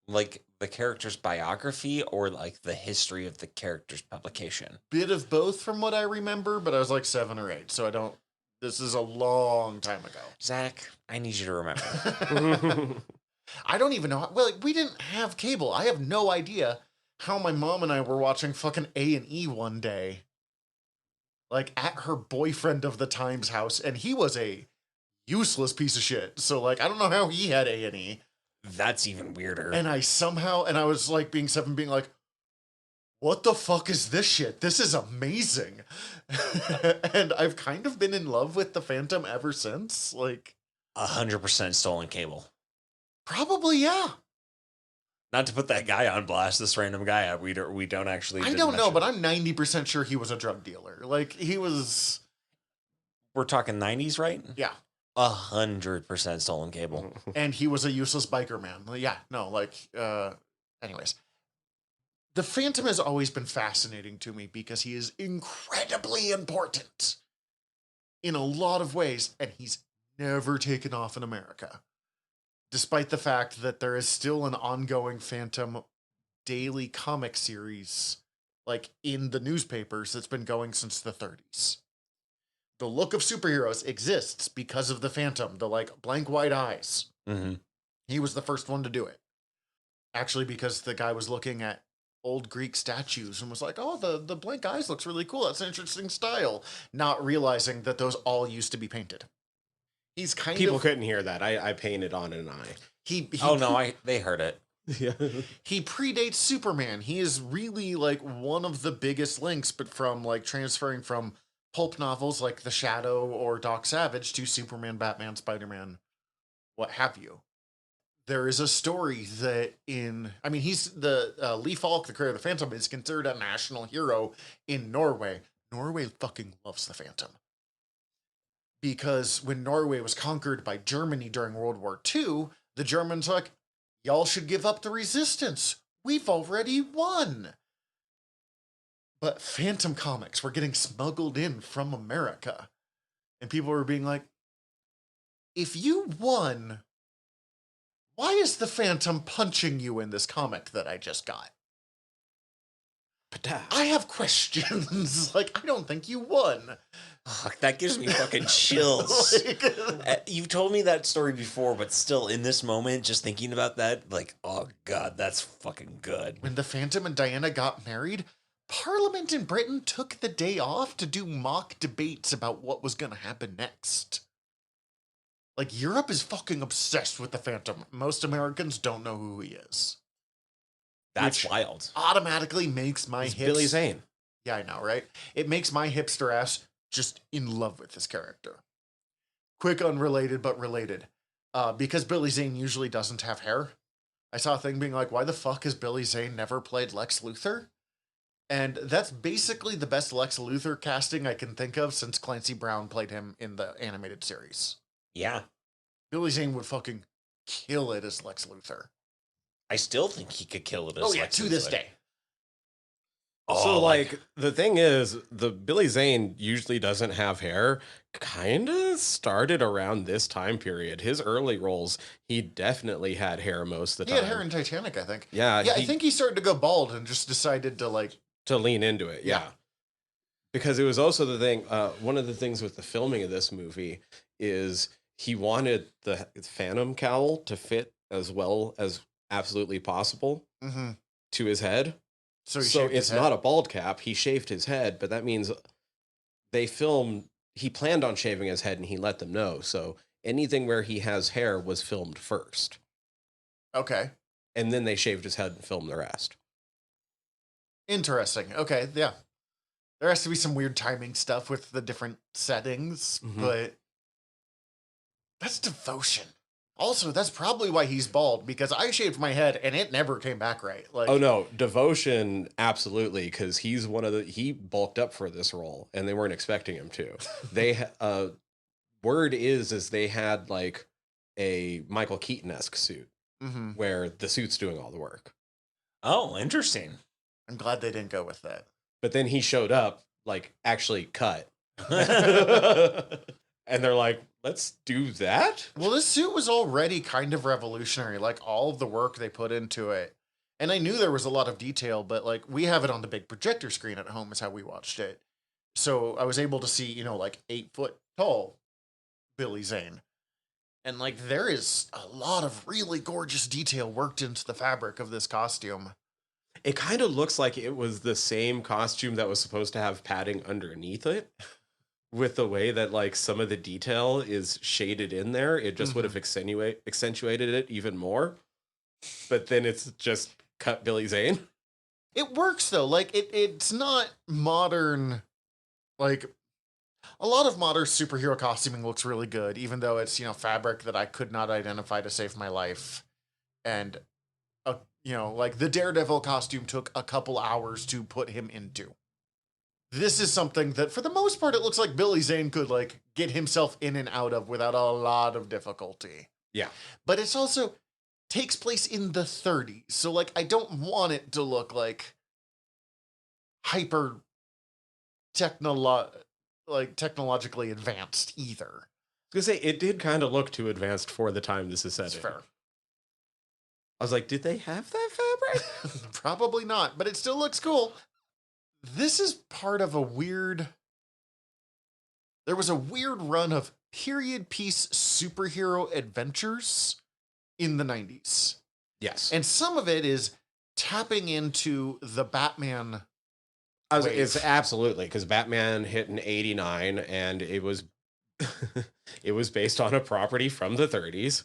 D: Like the character's biography or like the history of the character's publication?
B: Bit of both from what I remember, but I was like 7 or 8, so I don't. This is a long time ago.
D: Zach, I need you to remember.
B: I don't even know. Well, like, we didn't have cable. I have no idea how my mom and I were watching fucking A&E one day, like at her boyfriend of the time's house, and he was a useless piece of shit. So like, I don't know how he had A&E.
D: That's even weirder.
B: And I was like being 7, being like, what the fuck is this shit? This is amazing. And I've kind of been in love with the Phantom ever since. Like,
D: 100% stolen cable.
B: probably, yeah.
D: Not to put that guy on blast, this random guy. We don't actually.
B: I don't know, but I'm 90% sure he was a drug dealer. Like, he was.
D: We're talking 90s, right?
B: Yeah.
D: 100% stolen cable.
B: And he was a useless biker man. Yeah, no, like, anyways. The Phantom has always been fascinating to me because he is incredibly important in a lot of ways, and he's never taken off in America. Despite the fact that there is still an ongoing Phantom daily comic series, like in the newspapers, that's been going since the 30s. The look of superheroes exists because of the Phantom, the like blank white eyes.
D: Mm-hmm.
B: He was the first one to do it. Actually, because the guy was looking at old Greek statues and was like, oh, the blank eyes looks really cool. That's an interesting style. Not realizing that those all used to be painted. He's kind
C: People
B: of...
C: couldn't hear that. I painted on an eye.
D: Oh no, they heard it.
C: Yeah.
B: He predates Superman. He is really like one of the biggest links, but from like transferring from pulp novels like The Shadow or Doc Savage to Superman, Batman, Spider-Man, what have you. There is a story that he's the Lee Falk, the creator of the Phantom, is considered a national hero in Norway. Norway fucking loves the Phantom. Because when Norway was conquered by Germany during World War II, the Germans were like, y'all should give up the resistance. We've already won. But Phantom comics were getting smuggled in from America. And people were being like, if you won, why is the Phantom punching you in this comic that I just got? I have questions. Like, I don't think you won.
D: Fuck, that gives me fucking chills. You've told me that story before, but still, in this moment, just thinking about that, like, oh god, that's fucking good.
B: When the Phantom and Diana got married, Parliament in Britain took the day off to do mock debates about what was going to happen next. Like, Europe is fucking obsessed with the Phantom. Most Americans don't know who he is.
D: That's wild.
B: Automatically makes my hips...
C: Billy Zane.
B: Yeah, I know, right? It makes my hipster ass just in love with this character. Quick unrelated, but related. Because Billy Zane usually doesn't have hair, I saw a thing being like, why the fuck has Billy Zane never played Lex Luthor? And that's basically the best Lex Luthor casting I can think of since Clancy Brown played him in the animated series.
D: Yeah.
B: Billy Zane would fucking kill it as Lex Luthor.
D: I still think he could kill it as Lex
B: to
D: Luthor.
B: this day.
C: So, like, the thing is, the Billy Zane usually doesn't have hair. Kind of started around this time period. His early roles, he definitely had hair most of the
B: He
C: time.
B: had hair in Titanic, I think.
C: Yeah,
B: I think he started to go bald and just decided to, like...
C: to lean into it, yeah. Because it was also the thing, one of the things with the filming of this movie is he wanted the Phantom cowl to fit as well as absolutely possible to his head. So it's not a bald cap. He shaved his head, but that means he planned on shaving his head and he let them know. So anything where he has hair was filmed first.
B: Okay.
C: And then they shaved his head and filmed the rest.
B: Interesting. Okay, yeah. There has to be some weird timing stuff with the different settings, but that's devotion. Also, that's probably why he's bald, because I shaved my head and it never came back right. Like,
C: Oh no, Devotion, absolutely, because he bulked up for this role, and they weren't expecting him to. They word is they had like a Michael Keaton-esque suit
B: hmm
C: where the suit's doing all the work.
D: Oh, interesting.
B: I'm glad they didn't go with that.
C: But then he showed up, like actually cut. And they're like, let's do that?
B: Well, this suit was already kind of revolutionary, like all of the work they put into it. And I knew there was a lot of detail, but like we have it on the big projector screen at home, is how we watched it. So I was able to see, like 8 foot tall Billy Zane. And like there is a lot of really gorgeous detail worked into the fabric of this costume.
C: It kind of looks like it was the same costume that was supposed to have padding underneath it. With the way that like some of the detail is shaded in there, it just would have accentuated it even more. But then it's just cut Billy Zane.
B: It works though. Like it's not modern. Like a lot of modern superhero costuming looks really good, even though it's fabric that I could not identify to save my life. And like the Daredevil costume took a couple hours to put him into. This is something that, for the most part, it looks like Billy Zane could like get himself in and out of without a lot of difficulty.
C: Yeah.
B: But it's also takes place in the 30s, so like I don't want it to look like hyper technologically advanced either.
C: I was gonna say it did kind of look too advanced for the time this is set
B: That's
C: in.
B: fair.
C: I was like, did they have that fabric?
B: Probably not, but it still looks cool. This is part of there was a weird run of period piece superhero adventures in the 90s.
C: Yes.
B: And some of it is tapping into the Batman wave.
C: It's absolutely, because Batman hit in 89 and it was it was based on a property from the 30s.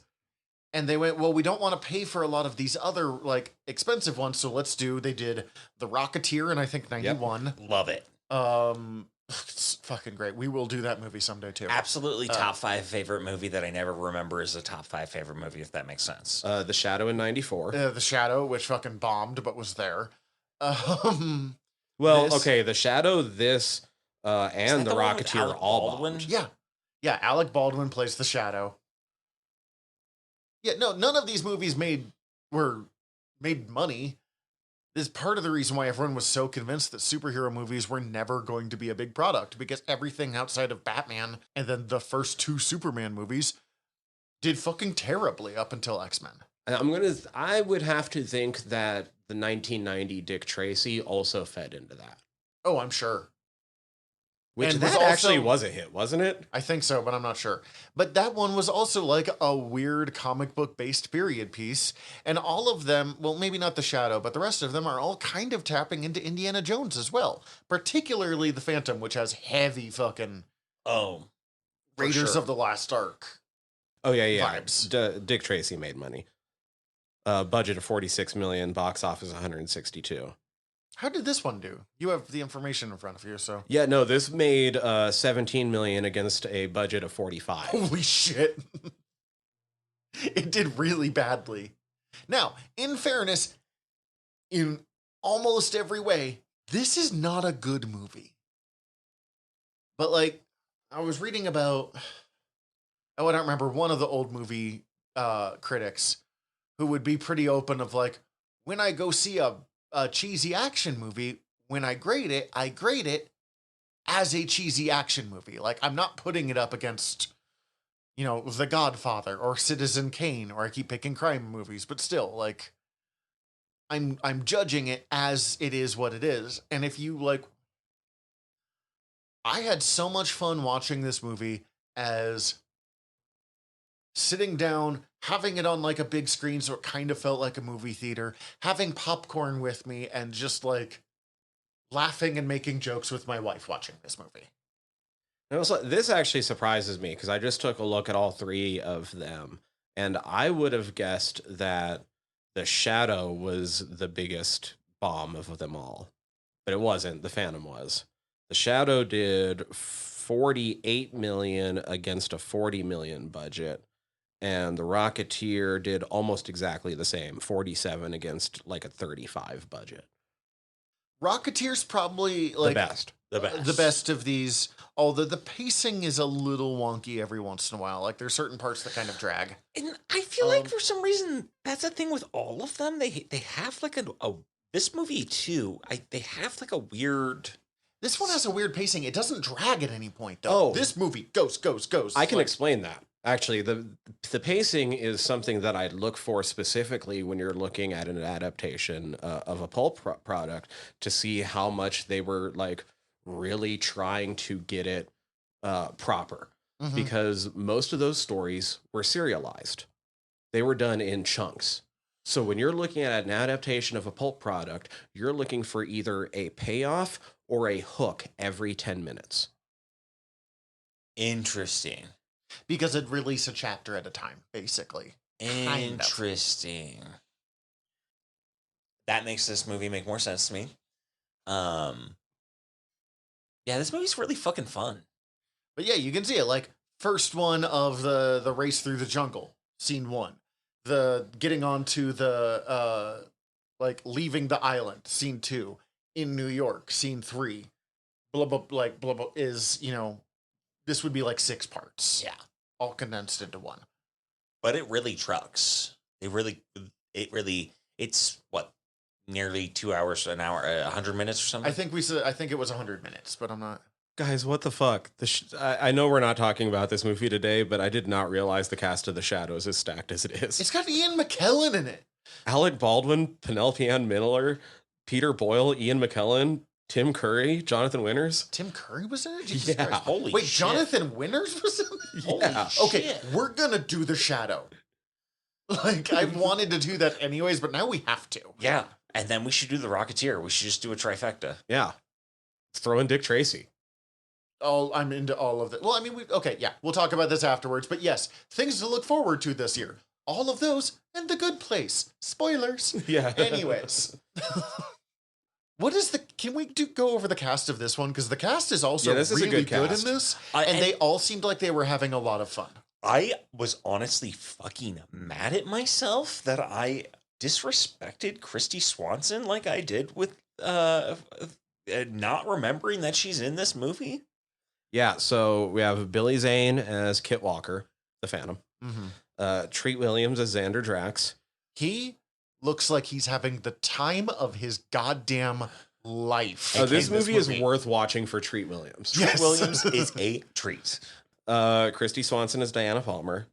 B: And they went, well, we don't want to pay for a lot of these other like expensive ones, so they did The Rocketeer in I think 91.
D: Love it.
B: It's fucking great. We will do that movie someday too.
D: Absolutely top 5 favorite movie that I never remember is a top 5 favorite movie, if that makes sense.
C: The Shadow in 94.
B: The Shadow, which fucking bombed but was there.
C: Well,
B: this-
C: okay, The Shadow, this, and The
D: the one with
C: Rocketeer
D: Alec
C: all
D: Baldwin?
C: bombed.
B: Yeah, Alec Baldwin plays the Shadow. Yeah, no, none of these movies made money. This is part of the reason why everyone was so convinced that superhero movies were never going to be a big product, because everything outside of Batman and then the first 2 Superman movies did fucking terribly up until X-Men.
C: I would have to think that the 1990 Dick Tracy also fed into that.
B: Oh, I'm sure.
C: Which
B: And
C: that
B: was
C: actually
B: also-
C: was a hit, wasn't it?
B: I think so, but I'm not sure. But that one was also like a weird comic book based period piece. And all of them, well, maybe not the Shadow, but the rest of them are all kind of tapping into Indiana Jones as well. Particularly the Phantom, which has heavy fucking
D: Oh, for
B: Raiders
D: sure.
B: of the Lost Ark.
C: Oh, yeah.
B: Vibes.
C: Dick Tracy made money. Budget of 46 million, box office 162.
B: How did this one do? You have the information in front of you, so.
C: Yeah, no, this made 17 million against a budget of 45.
B: Holy shit. It did really badly. Now, in fairness, in almost every way, this is not a good movie. But like, I was reading about, I don't remember, one of the old movie critics who would be pretty open of like, when I go see a cheesy action movie, when I grade it as a cheesy action movie. Like, I'm not putting it up against, The Godfather or Citizen Kane, or I keep picking crime movies, but still, like, I'm judging it as it is what it is. And if you like, I had so much fun watching this movie as sitting down, having it on like a big screen so it kind of felt like a movie theater, having popcorn with me, and just like laughing and making jokes with my wife watching this movie.
C: And also, this actually surprises me because I just took a look at all 3 of them, and I would have guessed that the Shadow was the biggest bomb of them all, but it wasn't. The Phantom was. The Shadow did 48 million against a 40 million budget, and The Rocketeer did almost exactly the same, 47 against like a 35 budget.
B: Rocketeer's probably like the best of these, although the pacing is a little wonky every once in a while. Like there's certain parts that kind of drag.
D: And I feel like for some reason that's the thing with all of them. They have like a this movie too. They have like a weird.
B: This one has a weird pacing. It doesn't drag at any point though. This movie goes.
C: I can explain that. Actually, the pacing is something that I'd look for specifically when you're looking at an adaptation of a pulp product to see how much they were like really trying to get it proper. Mm-hmm. Because most of those stories were serialized. They were done in chunks. So when you're looking at an adaptation of a pulp product, you're looking for either a payoff or a hook every 10 minutes.
D: Interesting.
B: Because it'd release a chapter at a time, basically.
D: Interesting. Kind of. That makes this movie make more sense to me. Yeah, this movie's really fucking fun.
B: But yeah, you can see it. Like, first one of the race through the jungle, scene 1. The getting onto the, like, leaving the island, scene 2. In New York, scene 3. Blah, blah, like, blah, blah, is, you know, this would be like 6 parts.
D: Yeah.
B: All condensed into one.
D: But it really trucks. It's what? Nearly 2 hours, an hour, 100 minutes or something?
B: I think it was 100 minutes, but I'm not.
C: Guys, what the fuck? I know we're not talking about this movie today, but I did not realize the cast of The Shadow is as stacked as it is.
B: It's got Ian McKellen in it.
C: Alec Baldwin, Penelope Ann Miller, Peter Boyle, Ian McKellen, Tim Curry, Jonathan Winters.
B: Tim Curry was in it? Jesus
C: yeah.
B: Christ.
D: Holy
B: Wait,
D: shit.
B: Jonathan Winters was in it?
C: Yeah.
B: Okay, shit. We're gonna do The Shadow. Like, I wanted to do that anyways, but now we have to.
D: Yeah, and then we should do The Rocketeer. We should just do a trifecta.
C: Yeah. Throw in Dick Tracy.
B: Oh, I'm into all of that. Well, I mean, we'll talk about this afterwards. But yes, things to look forward to this year. All of those and The Good Place. Spoilers.
C: Yeah.
B: Anyways. Can we go over the cast of this one? Because the cast is also really good in this. And they all seemed like they were having a lot of fun.
D: I was honestly fucking mad at myself that I disrespected Christy Swanson like I did with not remembering that she's in this movie.
C: Yeah, so we have Billy Zane as Kit Walker, the Phantom.
B: Mm-hmm.
C: Treat Williams as Xander Drax.
B: He looks like he's having the time of his goddamn life.
C: This movie is worth watching for Treat Williams.
D: Treat Williams is a treat.
C: Christy Swanson as Diana Palmer.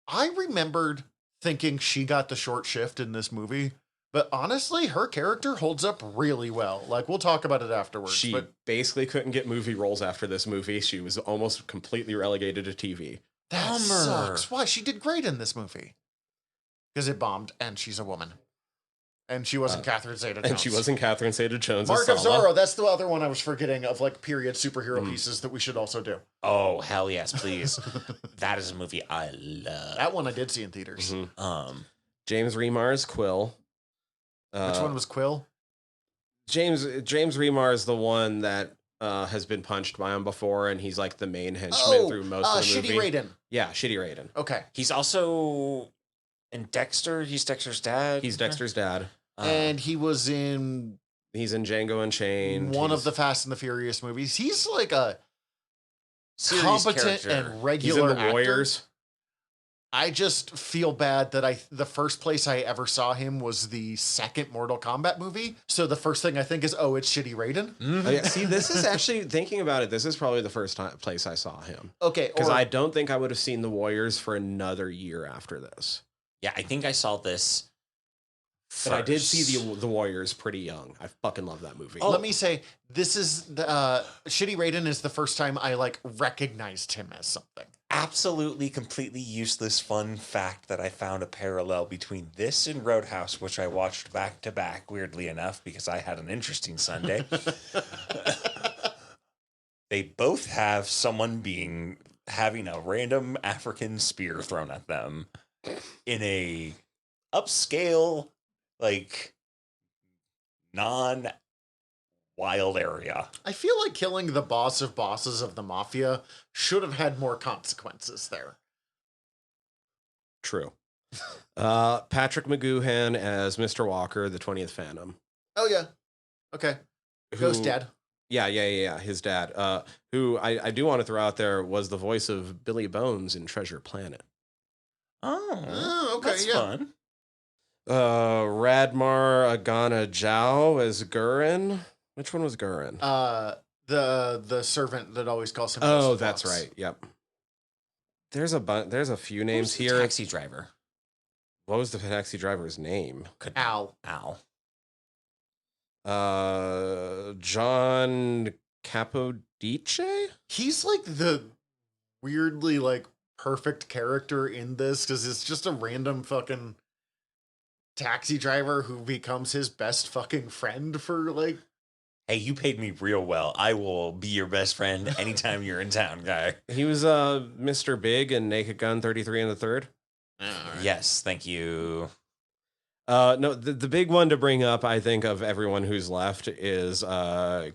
B: I remembered thinking she got the short shift in this movie, but honestly, her character holds up really well. Like, we'll talk about it afterwards.
C: She basically couldn't get movie roles after this movie. She was almost completely relegated to TV.
B: That sucks. Why? She did great in this movie. Because it bombed, and she's a woman. And she wasn't Catherine Zeta-Jones.
C: And she wasn't Catherine Zeta-Jones.
B: Mark of Zorro, that's the other one I was forgetting of, like, period superhero pieces that we should also do.
D: Oh, hell yes, please. That is a movie I love.
B: That one I did see in theaters.
C: Mm-hmm. James Remar's Quill.
B: Which one was Quill?
C: James Remar is the one that has been punched by him before, and he's like the main henchman through most of the movie.
B: Shitty Raiden.
C: Yeah, Shitty Raiden.
B: Okay.
D: He's also in Dexter. He's Dexter's dad.
C: He's Dexter's dad.
B: And he was in...
C: He's in Django Unchained.
B: One of the Fast and the Furious movies. He's like a
D: serious
B: competent
D: character.
B: and regular
C: He's in the
B: actor.
C: Warriors.
B: I just feel bad that the first place I ever saw him was the second Mortal Kombat movie. So the first thing I think is, it's Shitty Raiden.
C: Mm-hmm. Oh, yeah. See, this is actually, thinking about it, this is probably the first place I saw him.
B: Okay.
C: Because I don't think I would have seen the Warriors for another year after this.
D: Yeah, I think I saw this first.
C: But I did see the Warriors pretty young. I fucking love that movie.
B: Let me say, this is the Shitty Raiden is the first time I recognized him as something.
D: Absolutely, completely useless fun fact that I found a parallel between this and Roadhouse, which I watched back to back, weirdly enough, because I had an interesting Sunday. They both have someone having a random African spear thrown at them in a upscale, non-wild area.
B: I feel like killing the boss of bosses of the mafia should have had more consequences there.
C: True. Patrick McGoohan as Mr. Walker, the 20th Phantom.
B: Oh yeah. Okay. Ghost Dad.
C: Yeah. His dad, who I do want to throw out there, was the voice of Billy Bones in Treasure Planet.
D: Oh,
B: okay,
D: that's
B: yeah.
D: fun.
C: Radmar Agana Zhao as Gurren. Which one was Gurren?
B: The servant that always calls him.
C: Oh,
B: Joseph
C: that's
B: Fox.
C: right. Yep. There's a few names
D: Who's the
C: here.
D: taxi driver.
C: What was the taxi driver's name?
B: Al.
C: John Capodice?
B: He's like the weirdly like perfect character in this because it's just a random fucking taxi driver who becomes his best fucking friend for like.
D: Hey, you paid me real well. I will be your best friend anytime you're in town, guy.
C: He was Mr. Big in Naked Gun 33 and the Third.
B: Right.
D: Yes, thank you.
C: No, the big one to bring up, I think, of everyone who's left is Kari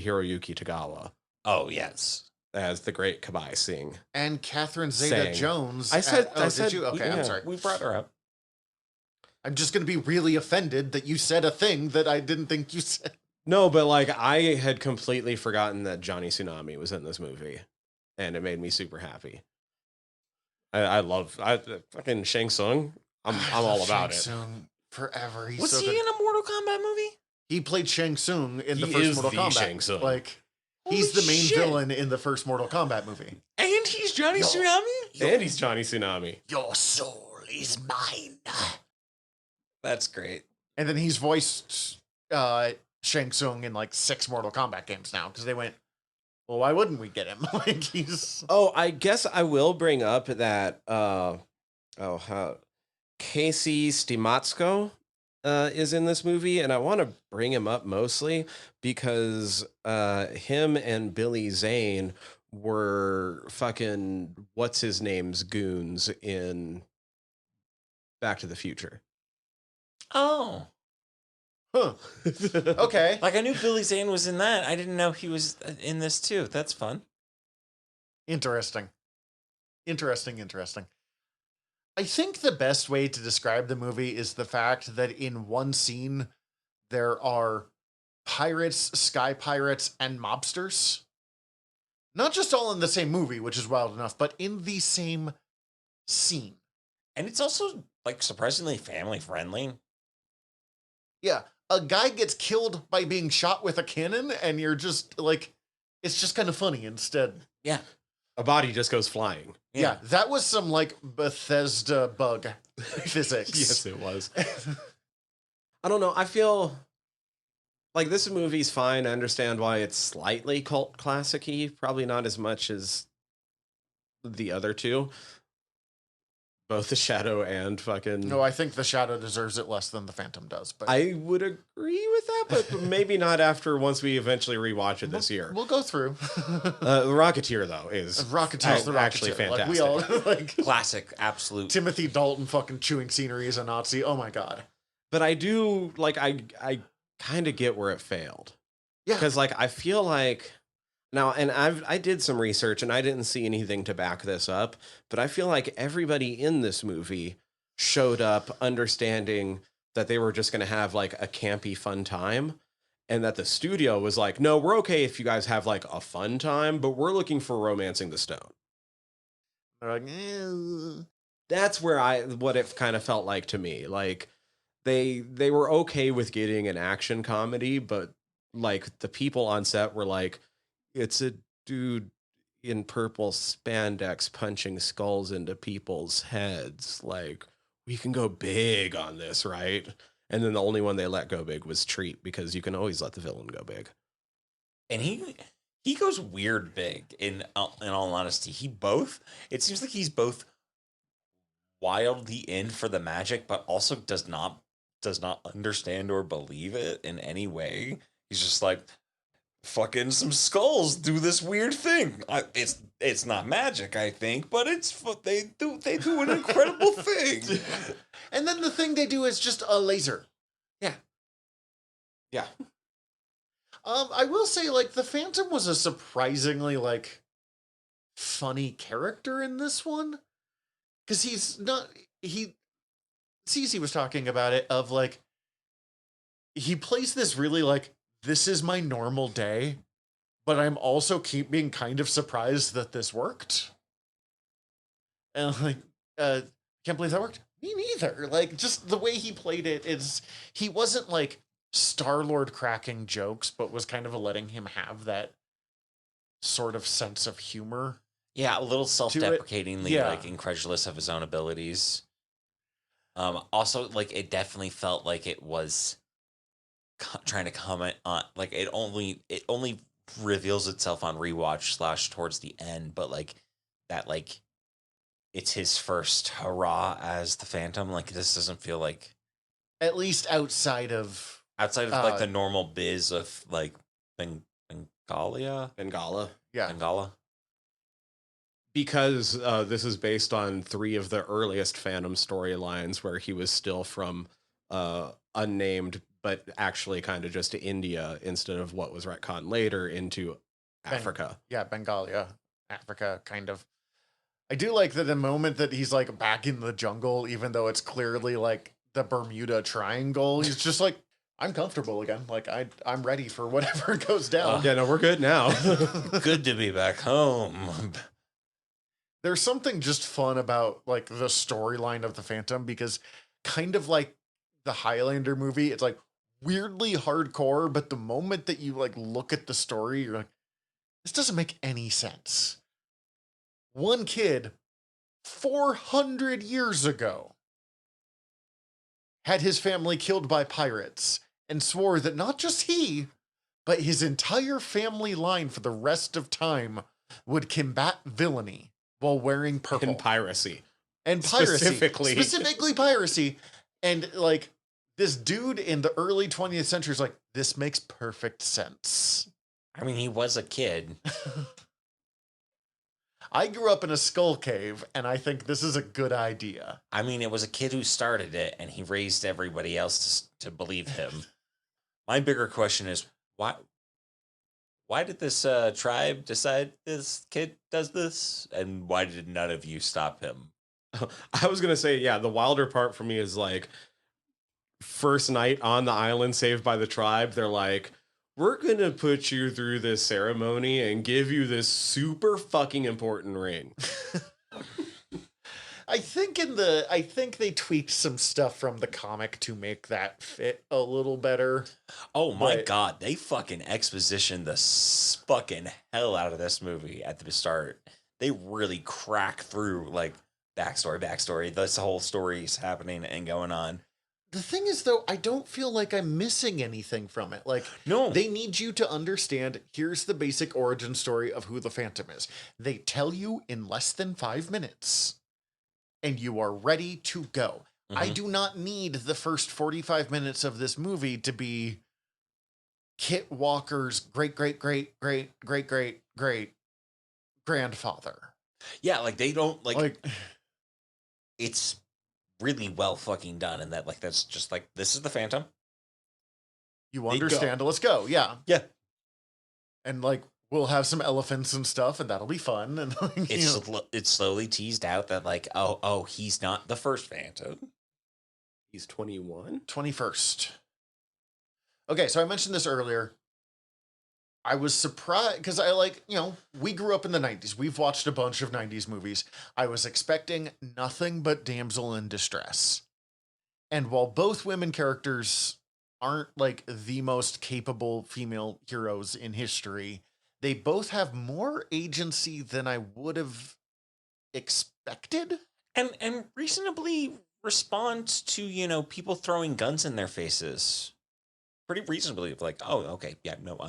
C: Hiroyuki Tagawa
D: Oh, yes.
C: as the great Kabai Singh.
B: And Catherine
C: Saying.
B: Zeta-Jones.
C: I said-
B: did you? Okay,
C: yeah.
B: I'm sorry.
D: We brought her up.
B: I'm just gonna be really offended that you said a thing that I didn't think you said.
C: No, but like I had completely forgotten that Johnny Tsunami was in this movie, and it made me super happy. I love fucking Shang Tsung. I'm all about it.
B: Shang Tsung forever. He's
D: Was
B: so
D: he
B: good.
D: in a Mortal Kombat movie?
B: He played Shang Tsung in the
C: He
B: first
C: is
B: Mortal
C: the
B: Kombat.
C: Shang Tsung.
B: Like he's
D: Holy
B: the main
D: shit.
B: villain in the first Mortal Kombat movie.
D: And he's Johnny
B: Yo.
D: Tsunami?
C: And he's Johnny Tsunami.
B: Your soul is mine.
D: That's great.
B: And then he's voiced Shang Tsung in like 6 Mortal Kombat games now because they went, well, why wouldn't we get him? Like he's
C: Oh, I guess I will bring up that Casey Stimatsko is in this movie, and I want to bring him up mostly because him and Billy Zane were fucking what's his name's goons in Back to the Future.
D: Oh.
B: huh. Okay.
D: Like, I knew Billy Zane was in that. I didn't know he was in this, too. That's fun.
B: Interesting. I think the best way to describe the movie is the fact that in one scene there are pirates, sky pirates, and mobsters. Not just all in the same movie, which is wild enough, but in the same scene.
D: And it's also, like, surprisingly family-friendly.
B: Yeah, a guy gets killed by being shot with a cannon, and you're just like, it's just kind of funny instead.
D: Yeah.
C: A body just goes flying.
B: Yeah, that was some like Bethesda bug physics.
C: Yes, it was. I don't know. I feel like this movie's fine. I understand why it's slightly cult classic-y. Probably not as much as the other two. Both the Shadow and fucking...
B: No, I think the Shadow deserves it less than the Phantom does. But
C: I would agree with that, but maybe not after once we eventually rewatch it this year.
B: we'll go through.
C: The Rocketeer, though, is
B: Rocketeer's the Rocketeer.
C: actually fantastic.
B: Like, we all like
D: Classic, absolute.
B: Timothy Dalton fucking chewing scenery as a Nazi. Oh my god.
C: But I do, like, I kind of get where it failed.
B: Yeah.
C: Because, like, I feel like... Now, and I did some research, and I didn't see anything to back this up, but I feel like everybody in this movie showed up understanding that they were just going to have, like, a campy fun time, and that the studio was like, no, we're okay if you guys have, like, a fun time, but we're looking for Romancing the Stone.
B: They're like, eh.
C: That's where what it kind of felt like to me. Like, they were okay with getting an action comedy, but, like, the people on set were like, it's a dude in purple spandex punching skulls into people's heads. Like, we can go big on this, right? And then the only one they let go big was Treat, because you can always let the villain go big.
D: And he goes weird big, in all honesty. It seems like he's both wildly in for the magic, but also does not understand or believe it in any way. He's just like, fucking some skulls do this weird thing. It's not magic, I think, but they do an incredible thing.
B: And then the thing they do is just a laser.
C: Yeah.
B: I will say, like, the Phantom was a surprisingly, like, funny character in this one. Because Cece was talking about it of like, he plays this really like, this is my normal day, but I'm also being kind of surprised that this worked. And I'm like, can't believe that worked. Me neither. Like, just the way he played it is, he wasn't like Star-Lord cracking jokes, but was kind of letting him have that sort of sense of humor.
D: Yeah, a little self-deprecatingly,
B: Yeah.
D: like incredulous of his own abilities. Also, like it definitely felt like it was trying to comment on, like it only reveals itself on rewatch / towards the end, but like that, like it's his first hurrah as the Phantom. Like this doesn't feel like,
B: At least outside of
D: like the normal biz of like Bengalia,
C: Yeah.
D: Bengala.
C: Because this is based on 3 of the earliest Phantom storylines where he was still from unnamed, but actually kind of just to India instead of what was retconned later into Africa.
B: Bengalia, Africa, kind of. I do like that the moment that he's like back in the jungle, even though it's clearly like the Bermuda Triangle, he's just like, I'm comfortable again. Like I'm ready for whatever goes down.
C: Yeah, no, we're good now.
D: Good to be back home.
B: There's something just fun about like the storyline of the Phantom, because kind of like the Highlander movie, it's like weirdly hardcore, but the moment that you like look at the story, you're like, this doesn't make any sense. One kid 400 years ago had his family killed by pirates and swore that not just he, but his entire family line for the rest of time would combat villainy while wearing purple.
C: And piracy.
B: And piracy.
C: Specifically
B: piracy. And like this dude in the early 20th century is like, this makes perfect sense.
D: I mean, he was a kid.
B: I grew up in a skull cave, and I think this is a good idea.
D: I mean, it was a kid who started it, and he raised everybody else to believe him. My bigger question is, why did this tribe decide this kid does this? And why did none of you stop him?
C: I was going to say, yeah, the wilder part for me is like, first night on the island saved by the tribe, they're like, we're going to put you through this ceremony and give you this super fucking important ring.
B: I think they tweaked some stuff from the comic to make that fit a little better.
D: Oh my god, they fucking exposition the fucking hell out of this movie at the start. They really crack through like backstory. This whole story's happening and going on.
B: The thing is, though, I don't feel like I'm missing anything from it. Like,
D: no,
B: they need you to understand, here's the basic origin story of who the Phantom is. They tell you in less than 5 minutes, and you are ready to go. Mm-hmm. I do not need the first 45 minutes of this movie to be Kit Walker's great grandfather.
D: Yeah, like they don't like it's really well fucking done, and that like that's just like, this is the Phantom.
B: You understand? Let's go. Yeah. And like we'll have some elephants and stuff, and that'll be fun. And like,
D: it's slowly teased out that like, oh, he's not the first Phantom.
C: He's 21,
B: 21st. Okay, so I mentioned this earlier. I was surprised because we grew up in the 90s. We've watched a bunch of 90s movies. I was expecting nothing but damsel in distress. And while both women characters aren't like the most capable female heroes in history, they both have more agency than I would have expected.
D: And reasonably respond to, people throwing guns in their faces. Pretty reasonably, like, oh, okay, yeah, no,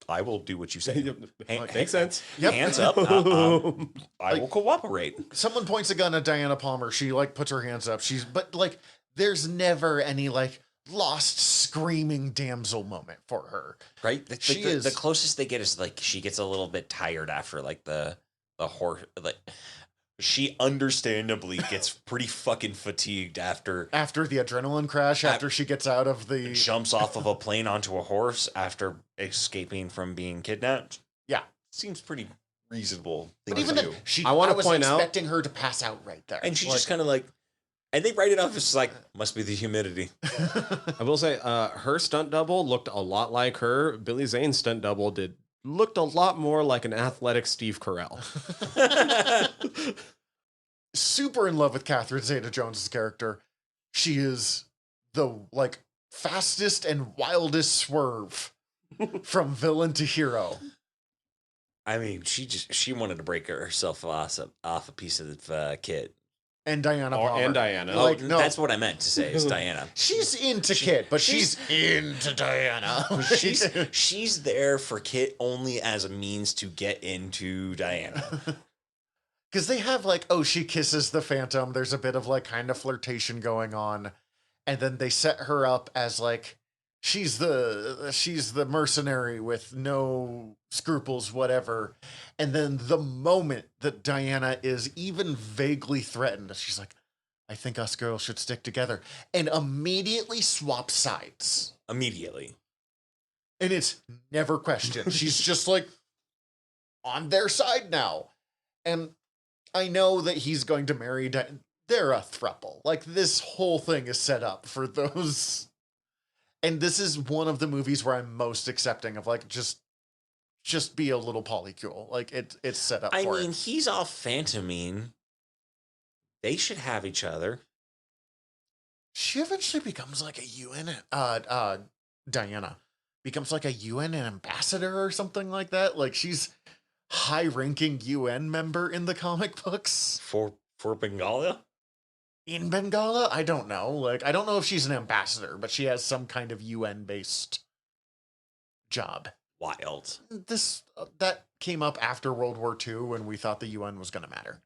D: I will do what you say.
C: Makes sense.
B: Yep.
D: Hands up. I will cooperate.
B: Someone points a gun at Diana Palmer. She like puts her hands up. But there's never any like lost screaming damsel moment for her.
D: Right. The closest they get is like she gets a little bit tired after like the horse. Like she understandably gets pretty fucking fatigued after
B: the adrenaline crash, after she gets out of the
D: jumps off of a plane onto a horse after escaping from being kidnapped.
B: Yeah,
D: seems pretty reasonable.
B: But even then,
C: I was
B: expecting her to pass out right there,
D: and she just kind of like And they write it off as just like, must be the humidity.
C: I will say, her stunt double looked a lot like her. Billy Zane's stunt double looked a lot more like an athletic Steve Carell.
B: Super in love with Catherine Zeta-Jones's character. She is the like fastest and wildest swerve from villain to hero.
D: I mean, she wanted to break herself off a piece of kit.
B: And Diana Palmer.
C: And Diana.
D: Oh,
B: Like, no.
D: that's what I meant to say is Diana.
B: She's into Kit, but she's into Diana.
D: She's there for Kit only as a means to get into Diana.
B: Because they have like, oh, she kisses the Phantom. There's a bit of like kind of flirtation going on. And then they set her up as like, she's the mercenary with no scruples, whatever. And then the moment that Diana is even vaguely threatened, she's like, I think us girls should stick together. And immediately swap sides.
D: Immediately.
B: And it's never questioned. She's just like on their side now. And I know that he's going to marry Diana. They're a throuple. Like, this whole thing is set up for those. And this is one of the movies where I'm most accepting of like, just be a little polycule. Like, it's set up for
D: I mean,
B: it.
D: he's all phantomine. They should have each other.
B: She eventually becomes like a UN, Diana becomes like a UN ambassador or something like that. Like, she's high-ranking UN member in the comic books.
D: For Bengalia?
B: In Bengala? I don't know. Like, I don't know if she's an ambassador, but she has some kind of UN-based job.
D: Wild.
B: That came up after World War II when we thought the UN was going to matter.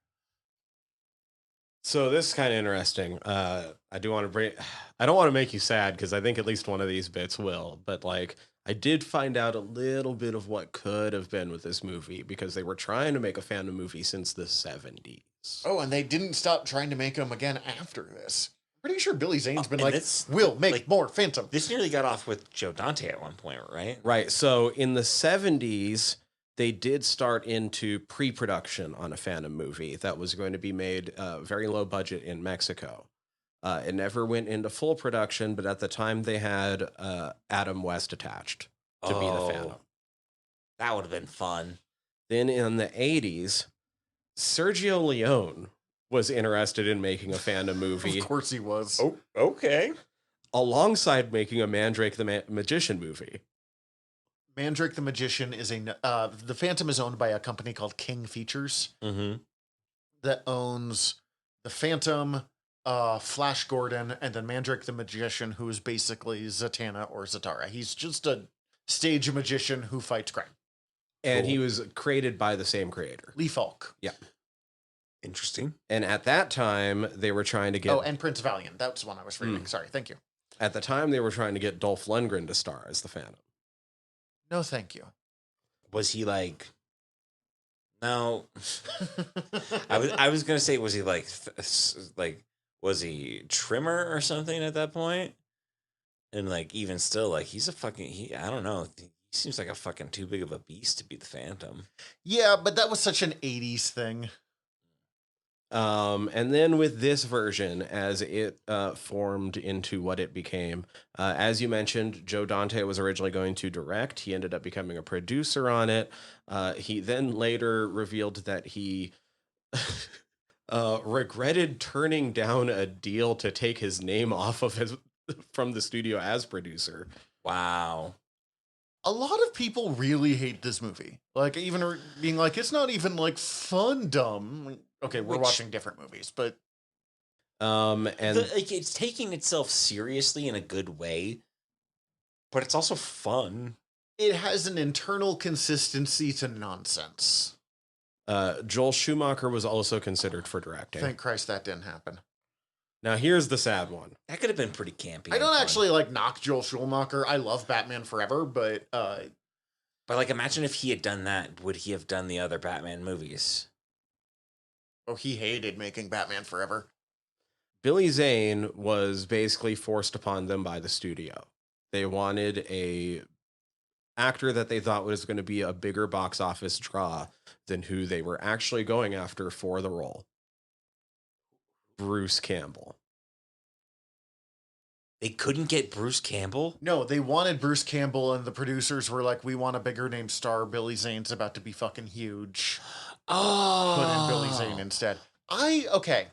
C: So this is kind of interesting. I don't want to make you sad because I think at least one of these bits will, but like, I did find out a little bit of what could have been with this movie because they were trying to make a Phantom movie since the 70s.
B: Oh, and they didn't stop trying to make them again after this. Pretty sure Billy Zane's been
D: and
B: like, we'll make more Phantom.
D: This nearly got off with Joe Dante at one point, right?
C: Right. So in the 70s, they did start into pre-production on a Phantom movie that was going to be made very low budget in Mexico. It never went into full production, but at the time they had Adam West attached to be the Phantom.
D: That would have been fun.
C: Then in the 80s, Sergio Leone was interested in making a Phantom movie.
B: Of course he was.
D: Oh, okay.
C: Alongside making a Mandrake the Magician movie.
B: Mandrake the Magician is the Phantom is owned by a company called King Features that owns the Phantom, Flash Gordon, and then Mandrake the Magician, who is basically Zatanna or Zatara. He's just a stage magician who fights crime.
C: And he was created by the same creator.
B: Lee Falk.
C: Yeah.
D: Interesting.
C: And at that time, they were trying to get...
B: Oh, and Prince Valiant. That's one I was reading. Sorry, thank you.
C: At the time, they were trying to get Dolph Lundgren to star as the Phantom.
B: No, thank you.
D: Was he like... No. I was going to say, was he like... was he Trimmer or something at that point? And like, even still, like, he's a fucking... I don't know. He seems like a fucking too big of a beast to be the Phantom.
B: Yeah, but that was such an 80s thing.
C: And then with this version, as it formed into what it became, as you mentioned, Joe Dante was originally going to direct. He ended up becoming a producer on it. He then later revealed that he regretted turning down a deal to take his name off of from the studio as producer.
D: Wow.
B: A lot of people really hate this movie. Like, even being like, it's not even like fun dumb. Okay, we're watching different movies, but
C: and
D: it's taking itself seriously in a good way, but it's also fun.
B: It has an internal consistency to nonsense.
C: Joel Schumacher was also considered for directing.
B: Thank Christ that didn't happen.
C: Now here's the sad one.
D: That could have been pretty campy.
B: I don't actually like knock Joel Schumacher. I love Batman Forever, but
D: like, imagine if he had done that. Would he have done the other Batman movies?
B: Oh, he hated making Batman Forever.
C: Billy Zane was basically forced upon them by the studio. They wanted a actor that they thought was going to be a bigger box office draw than who they were actually going after for the role. Bruce Campbell.
D: They couldn't get Bruce Campbell?
B: No, they wanted Bruce Campbell, and the producers were like, "We want a bigger name star. Billy Zane's about to be fucking huge. Put in Billy Zane
D: Oh.
B: instead." Okay.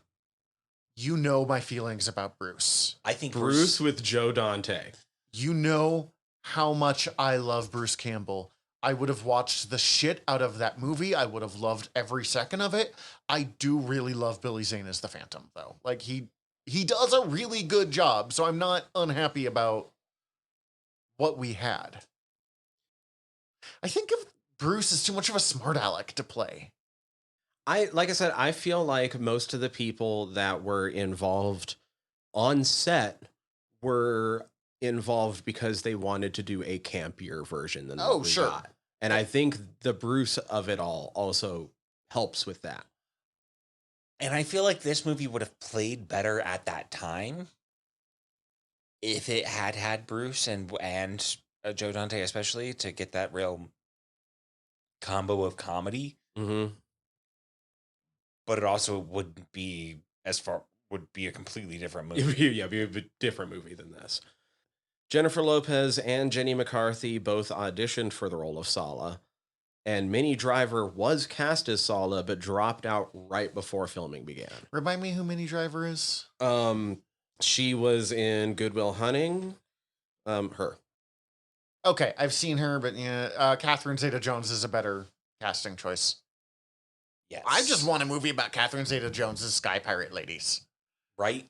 B: You know my feelings about Bruce.
D: I think
C: Bruce with Joe Dante.
B: You know how much I love Bruce Campbell. I would have watched the shit out of that movie. I would have loved every second of it. I do really love Billy Zane as the Phantom, though. Like, he does a really good job, so I'm not unhappy about what we had. I think of Bruce as too much of a smart aleck to play.
C: Like I said, I feel like most of the people that were involved on set were involved because they wanted to do a campier version than what we
B: sure.
C: got. And I think the Bruce of it all also helps with that.
D: And I feel like this movie would have played better at that time if it had Bruce and Joe Dante, especially, to get that real combo of comedy.
C: Mm-hmm.
D: But it also would be a completely different movie.
C: It'd be a different movie than this. Jennifer Lopez and Jenny McCarthy both auditioned for the role of Sala, and Minnie Driver was cast as Sala but dropped out right before filming began.
B: Remind me who Minnie Driver is?
C: She was in Good Will Hunting. Her.
B: Okay, I've seen her, but yeah, Catherine Zeta-Jones is a better casting choice.
D: Yes.
B: I just want a movie about Catherine Zeta-Jones' Sky Pirate ladies.
D: Right?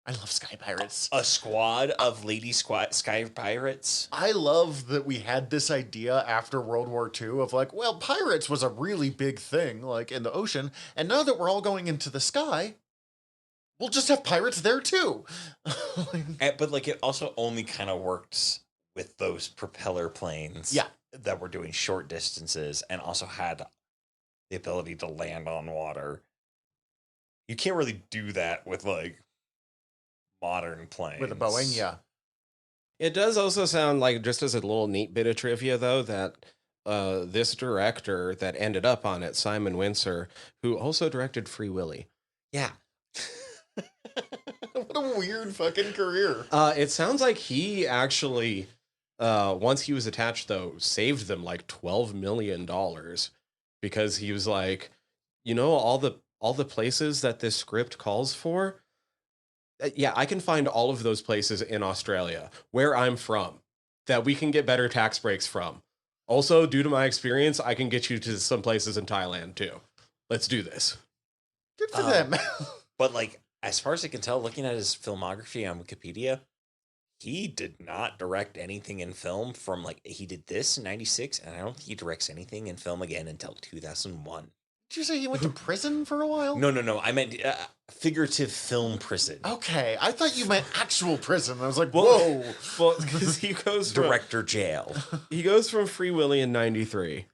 B: I love Sky Pirates.
D: A squad of sky pirates.
B: I love that we had this idea after World War II of like, well, pirates was a really big thing, like in the ocean, and now that we're all going into the sky, we'll just have pirates there too.
D: But like, it also only kind of worked with those propeller planes.
B: Yeah.
D: That were doing short distances and also had the ability to land on water. You can't really do that with like modern planes.
B: With a Boeing, yeah.
C: It does also sound like, just as a little neat bit of trivia, though, that this director that ended up on it, Simon Windsor, who also directed Free Willy.
D: Yeah.
B: What a weird fucking career.
C: It sounds like he actually, once he was attached, though, saved them like $12 million because he was like, all the places that this script calls for. Yeah, I can find all of those places in Australia, where I'm from, that we can get better tax breaks from. Also, due to my experience, I can get you to some places in Thailand, too. Let's do this.
B: Good for them.
D: But, like, as far as I can tell, looking at his filmography on Wikipedia, he did not direct anything in film from, like, he did this in 96, and I don't think he directs anything in film again until 2001.
B: Did you say he went to prison for a while?
D: No. I meant figurative film prison.
B: Okay, I thought you meant actual prison. I was like, whoa.
C: Well, because he goes
D: Director jail.
C: He goes from Free Willy in 93.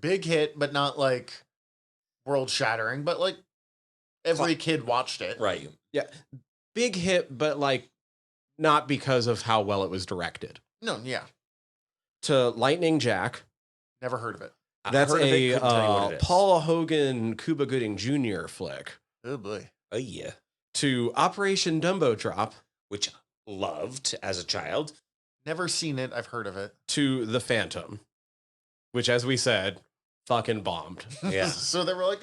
B: Big hit, but not like world shattering, but like every kid watched it.
D: Right.
C: Yeah. Big hit, but like not because of how well it was directed.
B: No, yeah.
C: To Lightning Jack.
B: Never heard of it.
C: That's a
D: Paul.
C: Paul Hogan, Cuba Gooding Jr. flick.
B: Oh boy.
D: Oh yeah.
C: To Operation Dumbo Drop,
D: Which loved as a child.
B: Never seen it. I've heard of it.
C: to The Phantom, which, as we said, fucking bombed.
D: Yeah.
B: So they were like,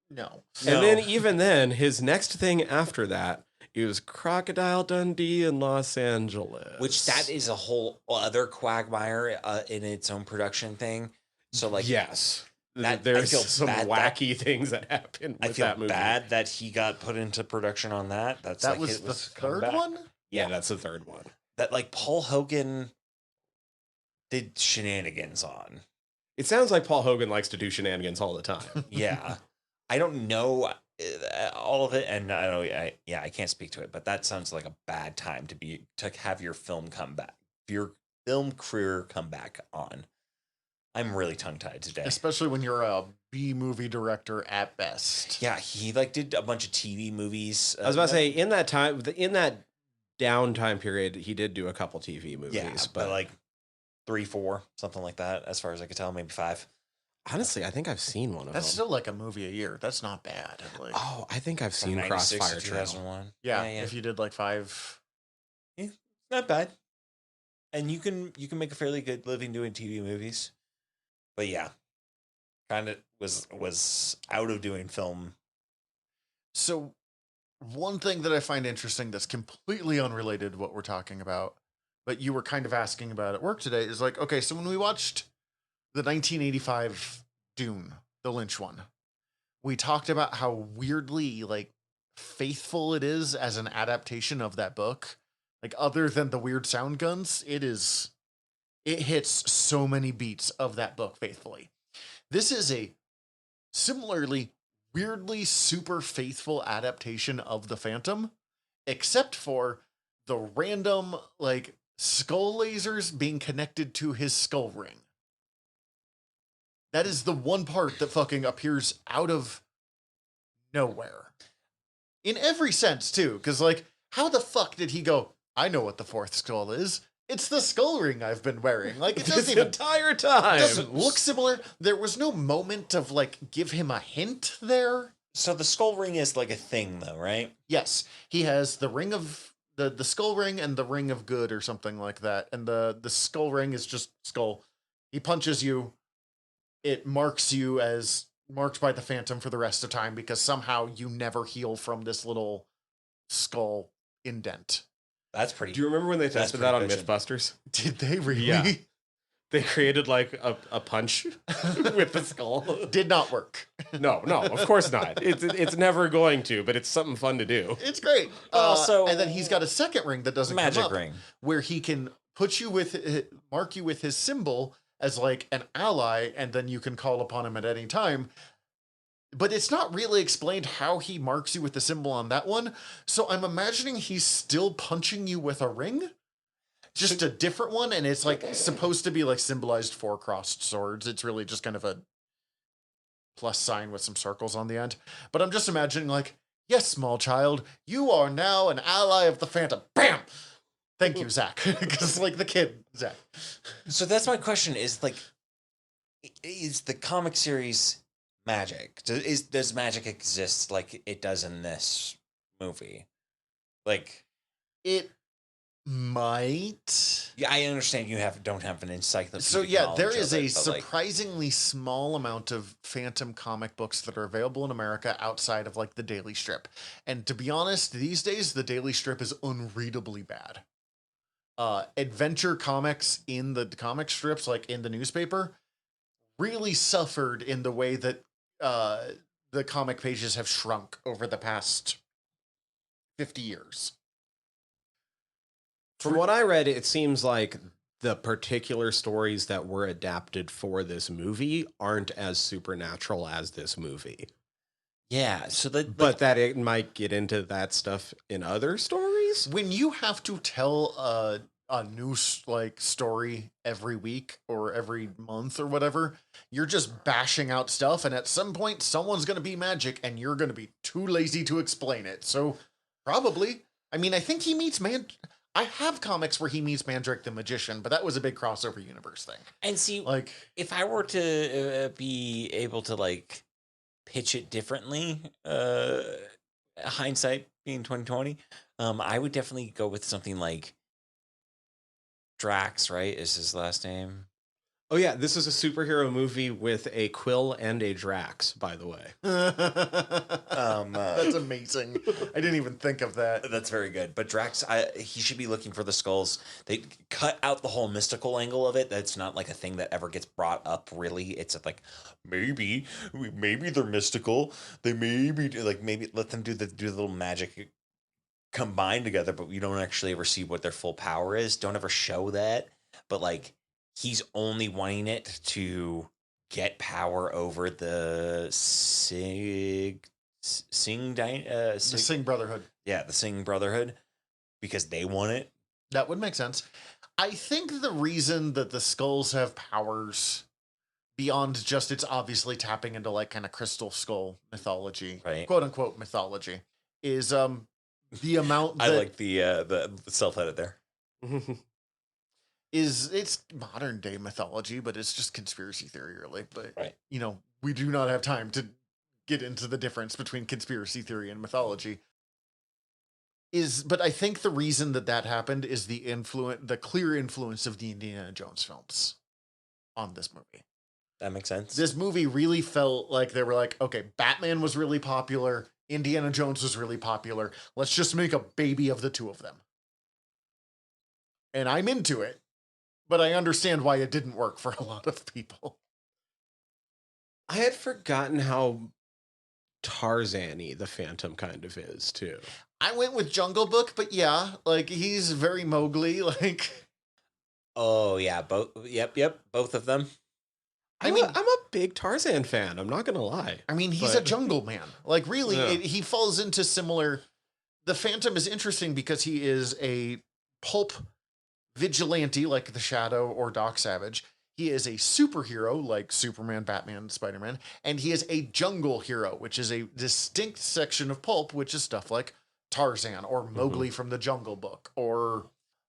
B: no.
C: And then even then, his next thing after that is Crocodile Dundee in Los Angeles.
D: Which that is a whole other quagmire in its own production thing. So like,
C: yes.
D: I
C: There's
D: feel
C: some
D: bad
C: wacky things that happen with
D: I feel
C: that movie.
D: bad that he got put into production on that. That's
B: That
D: like
B: was
D: his
B: the third
D: comeback.
B: one?
C: Yeah, that's the third one.
D: That like Paul Hogan did shenanigans on.
C: It sounds like Paul Hogan likes to do shenanigans all the time.
D: Yeah. I don't know all of it, and I don't. I can't speak to it, but that sounds like a bad time to have your film come back, your film career come back on. I'm really tongue tied today,
B: Especially when you're a B movie director at best.
D: Yeah, he like did a bunch of TV movies.
C: I was about to say, in that downtime period, he did do a couple TV movies.
D: Yeah, but like 3, 4, something like that. As far as I could tell, maybe 5.
C: Honestly, I think I've seen one of
B: That's
C: them.
B: still like a movie a year. That's not bad. Like,
C: Oh, I think I've
D: From
C: seen
D: 96
C: Crossfire
D: to
C: Trail.
D: 2001.
B: yeah, if you did like 5
D: Yeah, not bad. And you can make a fairly good living doing TV movies. But yeah, kind of was out of doing film.
B: So, one thing that I find interesting that's completely unrelated to what we're talking about, but you were kind of asking about at work today, is like, okay, so when we watched the 1985 Dune, the Lynch one, we talked about how weirdly like faithful it is as an adaptation of that book. Like other than the weird sound guns, it hits so many beats of that book faithfully. This is a similarly weirdly super faithful adaptation of the Phantom, except for the random like skull lasers being connected to his skull ring. That is the one part that fucking appears out of nowhere. In every sense, too, because, like, how the fuck did he go, I know what the fourth skull is. It's the skull ring I've been wearing. Like, it doesn't even
C: entire time.
B: doesn't look similar. There was no moment of, like, give him a hint there.
D: So the skull ring is like a thing, though, right?
B: Yes, he has the ring of the skull ring and the ring of good or something like that. And the skull ring is just skull. He punches you. It marks you as marked by the Phantom for the rest of time because somehow you never heal from this little skull indent.
D: That's pretty.
C: Do you remember when they
D: That's
C: tested that on
D: pretty
C: Mythbusters?
B: Did they really?
C: Yeah. They created like a punch with the skull.
B: Did not work.
C: No, of course not. It's never going to, but it's something fun to do.
B: It's great.
D: Also,
B: and then he's got a second ring that doesn't
D: magic
B: come up,
D: ring
B: where he can put you with mark you with his symbol as like an ally, and then you can call upon him at any time. But it's not really explained how he marks you with the symbol on that one. So I'm imagining he's still punching you with a ring. Just a different one, and it's like supposed to be like symbolized four crossed swords. It's really just kind of a plus sign with some circles on the end. But I'm just imagining like, yes, small child, you are now an ally of the Phantom. Bam! Thank you, Zach. Because like the kid, Zach.
D: So that's my question: is like, is the comic series magic? Does magic exist like it does in this movie? Like
B: it might.
D: Yeah, I understand you don't have an encyclopedia.
B: So yeah, there
D: knowledge
B: is
D: of
B: a
D: it, but, like,
B: surprisingly small amount of Phantom comic books that are available in America outside of like the Daily Strip. And to be honest, these days the Daily Strip is unreadably bad. Adventure comics in the comic strips, like in the newspaper, really suffered in the way that the comic pages have shrunk over the past 50 years.
C: From what I read, it seems like the particular stories that were adapted for this movie aren't as supernatural as this movie.
D: yeah. So that,
C: But that it might get into that stuff in other stories.
B: When you have to tell a new like story every week or every month or whatever, you're just bashing out stuff, and at some point someone's going to be magic and you're going to be too lazy to explain it. So probably, I mean, I think he meets I have comics where he meets Mandrake the Magician, but that was a big crossover universe thing.
D: and see,
B: Like,
D: if I were to be able to like pitch it differently, hindsight being 2020, I would definitely go with something like Drax, right? Is his last name?
C: Oh yeah, this is a superhero movie with a Quill and a Drax, by the way.
B: that's amazing. I didn't even think of that.
D: That's very good. But Drax, he should be looking for the skulls. They cut out the whole mystical angle of it. That's not like a thing that ever gets brought up, really. It's like, maybe they're mystical. They maybe let them do the little magic combined together, but we don't actually ever see what their full power is. Don't ever show that. But like, he's only wanting it to get power over the Sing
B: The Sing Brotherhood.
D: Yeah, the Sing Brotherhood, because they want it.
B: That would make sense. I think the reason that the skulls have powers beyond just it's obviously tapping into like kind of crystal skull mythology,
D: Right.
B: quote unquote mythology, is the amount that
D: I like the self edit there.
B: it's modern day mythology, but it's just conspiracy theory, really. But
D: Right.
B: you know, we do not have time to get into the difference between conspiracy theory and mythology. but I think the reason that happened is the clear influence of the Indiana Jones films on this movie.
D: That makes sense.
B: This movie really felt like they were like, okay, Batman was really popular, Indiana Jones was really popular. Let's just make a baby of the two of them. And I'm into it, but I understand why it didn't work for a lot of people.
C: I had forgotten how Tarzan-y the Phantom kind of is too.
B: I went with Jungle Book, but yeah, like he's very Mowgli, like.
D: Oh yeah, both. Yep, both of them.
C: I'm a big Tarzan fan. I'm not gonna lie.
B: I mean, he's a jungle man. Like, really,
C: Yeah.
B: he falls into similar. The Phantom is interesting because he is a pulp vigilante, like the Shadow or Doc Savage. He is a superhero, like Superman, Batman, Spider-Man, and he is a jungle hero, which is a distinct section of pulp, which is stuff like Tarzan or Mowgli from the Jungle Book, or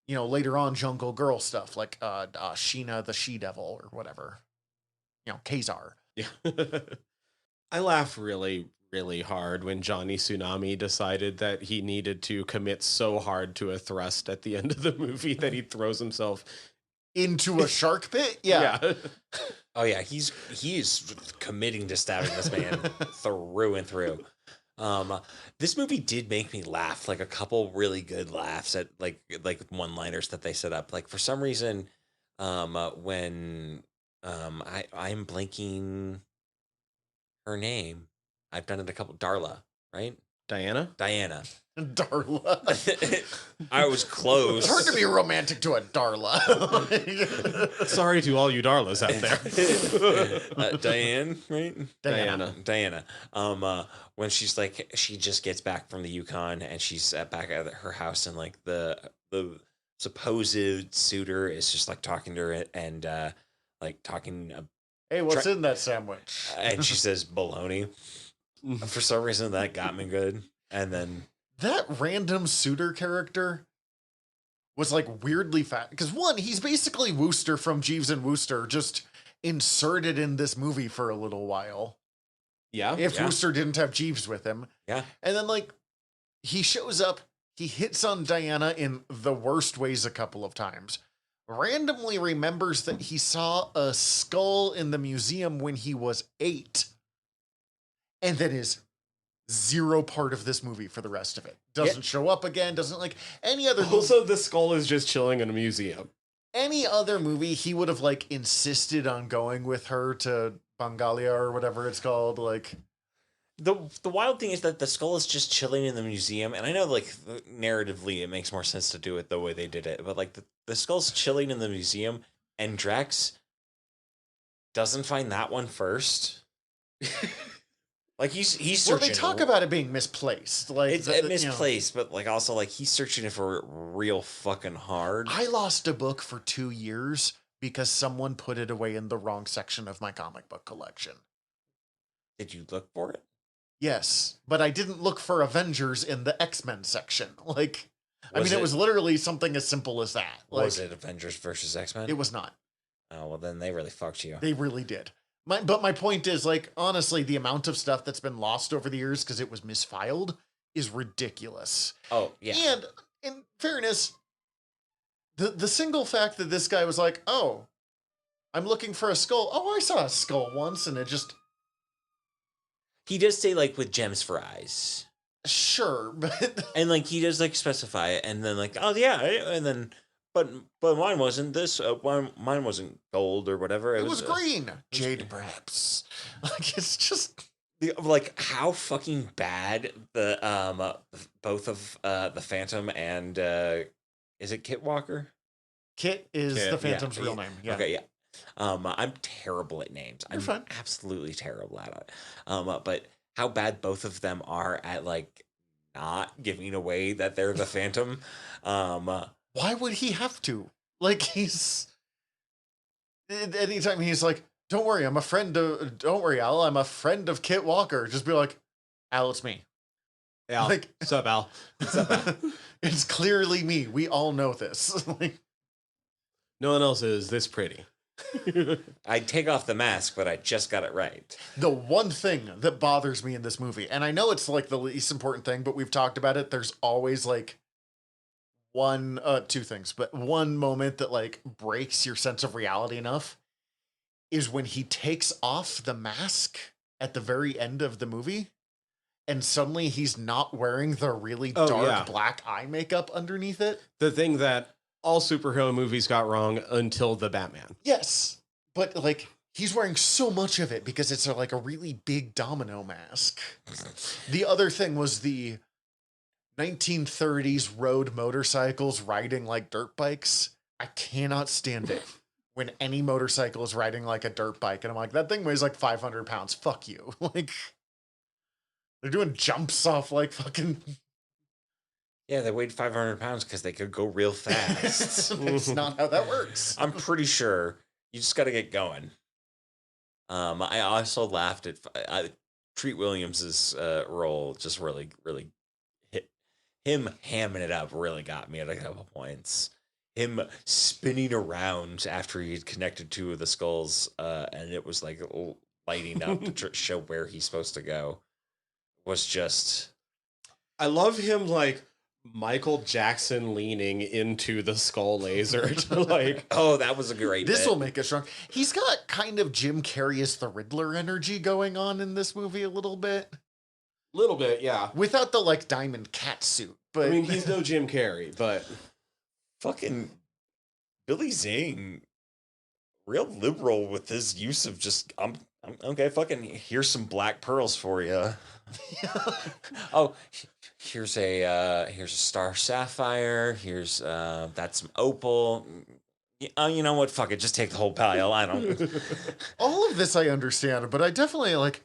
B: later on Jungle Girl stuff like Sheena the She-Devil or whatever. Kazar.
C: Yeah. I laugh really, really hard when Johnny Tsunami decided that he needed to commit so hard to a thrust at the end of the movie that he throws himself
B: into a shark pit. Yeah.
D: Oh yeah, he's committing to stabbing this man through and through. This movie did make me laugh, like a couple really good laughs at like one-liners that they set up. Like for some reason, when I'm blanking her name. I've done it a couple. Darla, right?
C: Diana?
B: Darla.
D: I was close.
B: It's hard to be romantic to a Darla.
C: Sorry to all you Darlas out there.
D: Diane, right?
C: Diana.
D: When she's like, she just gets back from the Yukon and she's back at her house, and like the supposed suitor is just like talking to her and like talking.
B: Hey, what's in that sandwich?
D: And she says baloney. For some reason, that got me good. And then
B: that random suitor character was like weirdly fat. Because one, he's basically Wooster from Jeeves and Wooster, just inserted in this movie for a little while.
C: Yeah.
B: If Wooster didn't have Jeeves with him.
D: Yeah.
B: And then like he shows up, he hits on Diana in the worst ways a couple of times. Randomly remembers that he saw a skull in the museum when he was 8. And that is zero part of this movie for the rest of it. Doesn't show up again, doesn't like any other.
C: Also, the skull is just chilling in a museum.
B: Any other movie, he would have like insisted on going with her to Bangalia or whatever it's called. Like
D: the wild thing is that the skull is just chilling in the museum, and I know like narratively it makes more sense to do it the way they did it, but like the skull's chilling in the museum, and Drax doesn't find that one first. Like he's searching.
B: Well, they talk about it being misplaced. Like
D: it's misplaced, but like also like he's searching it for real fucking hard.
B: I lost a book for 2 years because someone put it away in the wrong section of my comic book collection.
D: Did you look for it?
B: Yes, but I didn't look for Avengers in the X-Men section. Like, it was literally something as simple as that. Like,
D: was it Avengers versus X-Men?
B: It was not.
D: Oh, well, then they really fucked you.
B: They really did. But my point is, like, honestly, the amount of stuff that's been lost over the years because it was misfiled is ridiculous.
D: Oh, yeah.
B: And in fairness, the single fact that this guy was like, oh, I'm looking for a skull. Oh, I saw a skull once, and it just...
D: He does say, like, with gems for eyes.
B: Sure, but...
D: And, like, he does, like, specify it, and then, like, oh, yeah, and then... But mine wasn't this. Mine wasn't gold or whatever.
B: It was green. Jade, perhaps. Like, it's just...
D: Like, how fucking bad the both of the Phantom and... is it Kit Walker?
B: Kit is the Phantom's real name. Yeah.
D: Okay, yeah. I'm terrible at names.
B: You're fine.
D: Absolutely terrible at it. But how bad both of them are at like not giving away that they're the Phantom.
B: Why would he have to? Like he's anytime he's like, "Don't worry, I'm a friend of. Don't worry, Al. I'm a friend of Kit Walker." Just be like, "Al, it's me."
C: Al,
B: like,
C: what's up, Al? What's up, Al?
B: It's clearly me. We all know this. Like,
C: no one else is this pretty.
D: I'd take off the mask, but I just got it right.
B: The one thing that bothers me in this movie, and I know it's like the least important thing, but we've talked about it. There's always like two things, but one moment that like breaks your sense of reality enough is when he takes off the mask at the very end of the movie. And suddenly he's not wearing the really dark black eye makeup underneath it.
C: The thing that all superhero movies got wrong until the Batman.
B: Yes. But like he's wearing so much of it because it's like a really big domino mask. The other thing was the 1930s road motorcycles riding like dirt bikes. I cannot stand it when any motorcycle is riding like a dirt bike. And I'm like, that thing weighs like 500 pounds. Fuck you. Like, they're doing jumps off like fucking...
D: Yeah, they weighed 500 pounds because they could go real fast.
B: That's not how that works.
D: I'm pretty sure you just got to get going. I also laughed at Treat Williams's role. Just really hit him hamming it up. Really got me at a couple points. Him spinning around after he had connected two of the skulls, and it was like lighting up to show where he's supposed to go. Was just...
C: I love him like Michael Jackson leaning into the skull laser to like...
D: Oh, that was a great
B: This
D: bit.
B: will make it strong. He's got kind of Jim Carrey as the Riddler energy going on in this movie a little bit.
C: Little bit, yeah.
B: Without the like diamond cat suit. But
C: I mean, he's no Jim Carrey, but...
D: Fucking Billy Zane, real liberal with his use of just... I'm okay, fucking here's some black pearls for you. Oh, here's a star sapphire. Here's that's some opal. You know what? Fuck it. Just take the whole pile. I don't.
B: all of this I understand, but I definitely like.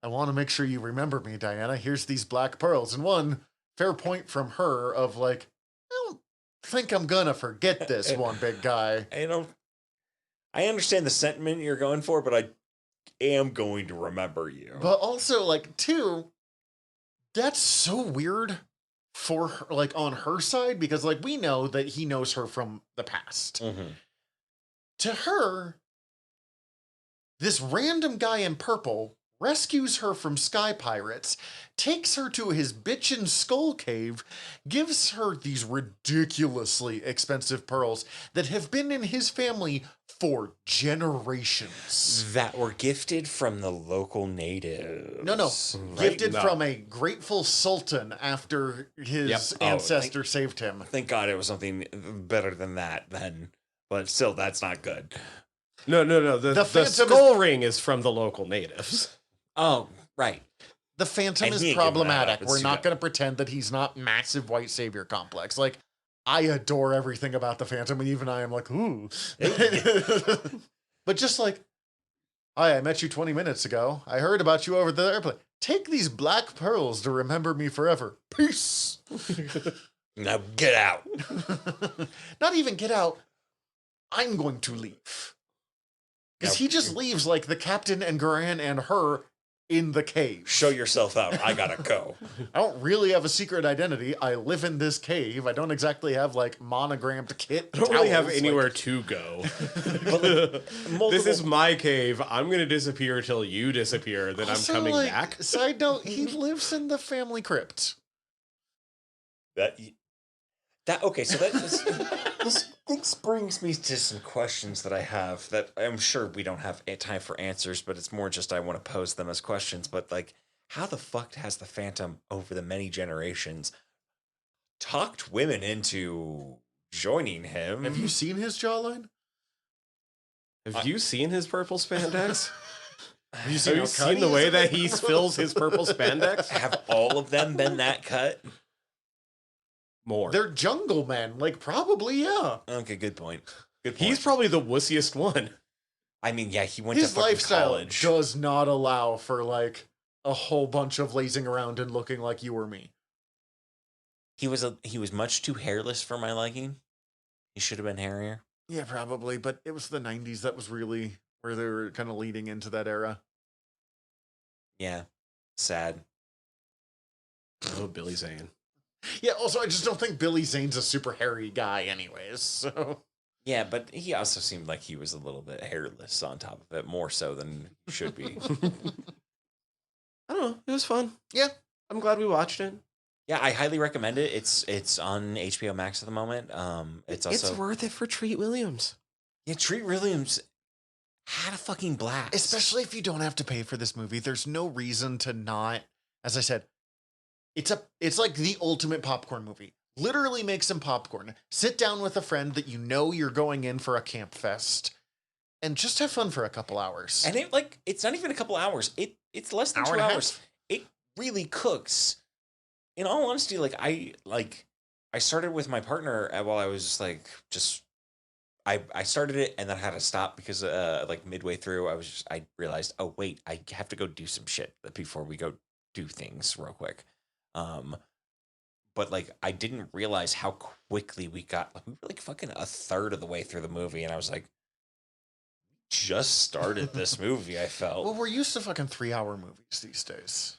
B: I want to make sure you remember me, Diana. Here's these black pearls, and one fair point from her of like, I don't think I'm gonna forget this one big guy.
D: I understand the sentiment you're going for, but I am going to remember you.
B: But also, like, two, that's so weird for her, like, on her side, because, like, we know that he knows her from the past.
D: Mm-hmm.
B: To her, this random guy in purple rescues her from sky pirates, takes her to his bitchin' skull cave, gives her these ridiculously expensive pearls that have been in his family for generations.
D: That were gifted from the local natives.
B: No.
C: Right?
B: Gifted
C: No.
B: from a grateful sultan after his ancestor saved him.
D: Thank God it was something better than that then. But still, that's not good.
C: No. The
B: Phantom
C: skull ring is from the local natives.
D: Oh, right.
B: The Phantom
D: And
B: is
D: he ain't giving that
B: problematic.
D: up. It's
B: We're
D: too
B: not
D: bad.
B: going to pretend that he's not massive white savior complex. Like, I adore everything about the Phantom, and even I am like, ooh. But just like, hi, I met you 20 minutes ago. I heard about you over the airplane. Take these black pearls to remember me forever. Peace.
D: Now get out.
B: Not even get out. I'm going to leave. Because he just leaves like the captain and Garan and her in the cave.
D: Show yourself out. I gotta go.
B: I don't really have a secret identity. I live in this cave. I don't exactly have like monogrammed kit.
C: I don't really have
B: towels,
C: anywhere
B: like-
C: to go.
D: Multiple-
C: This is my cave. I'm going to disappear till you disappear. Then
B: Also,
C: I'm coming
B: like,
C: back.
B: Side note, he lives in the family crypt.
D: Okay, so this brings me to some questions that I have that I'm sure we don't have time for answers, but it's more just I want to pose them as questions. But like, how the fuck has the Phantom over the many generations talked women into joining him?
B: Have you seen his jawline?
C: Have you seen his purple spandex?
B: Have you
C: Have you
B: how
C: seen
B: cutty
C: the
B: is
C: way
B: it?
C: that he fills his purple spandex?
D: Have all of them been that cut?
C: More.
B: They're jungle men. Like, probably, yeah.
D: Okay, good point. Good point.
C: He's probably the wussiest one.
D: I mean, yeah, he went
B: His
D: to fucking
B: lifestyle
D: college.
B: does not allow for, like, a whole bunch of lazing around and looking like you or me.
D: He was much too hairless for my liking. He should have been hairier.
B: Yeah, probably, but it was the 90s. That was really where they were kind of leading into that era.
D: Yeah, sad.
C: Oh, Billy Zane.
B: Yeah, also, I just don't think Billy Zane's a super hairy guy anyways, so...
D: Yeah, but he also seemed like he was a little bit hairless on top of it, more so than he should be.
C: I don't know. It was fun.
B: Yeah.
C: I'm glad we watched it.
D: Yeah, I highly recommend it. It's on HBO Max at the moment. It's also
C: worth it for Treat Williams.
D: yeah. Treat Williams had a fucking blast,
B: Especially if you don't have to pay for this movie. There's no reason to not. As I said, it's like the ultimate popcorn movie. Literally make some popcorn. Sit down with a friend that you know you're going in for a camp fest, and just have fun for a couple hours.
D: And it's not even a couple hours. It's less than
B: Hour
D: 2
B: and a half.
D: hours. It really cooks. In all honesty, I started with my partner while I was I started it and then I had to stop because midway through I realized, oh wait, I have to go do some shit before we go do things real quick. But I didn't realize how quickly we were fucking a third of the way through the movie, and I was like, just started this movie. I felt
B: Well, we're used to fucking 3-hour movies these days.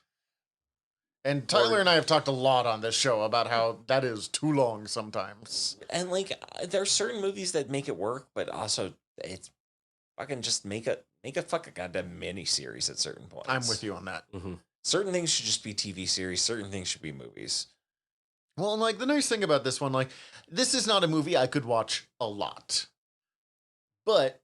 B: And Tyler and I have talked a lot on this show about how that is too long sometimes.
D: and there are certain movies that make it work, but also it's fucking just make a fucking goddamn mini series at certain points.
B: I'm with you on that.
C: Mm-hmm.
D: Certain things should just be TV series. Certain things should be movies.
B: Well, and the nice thing about this one, this is not a movie I could watch a lot. But,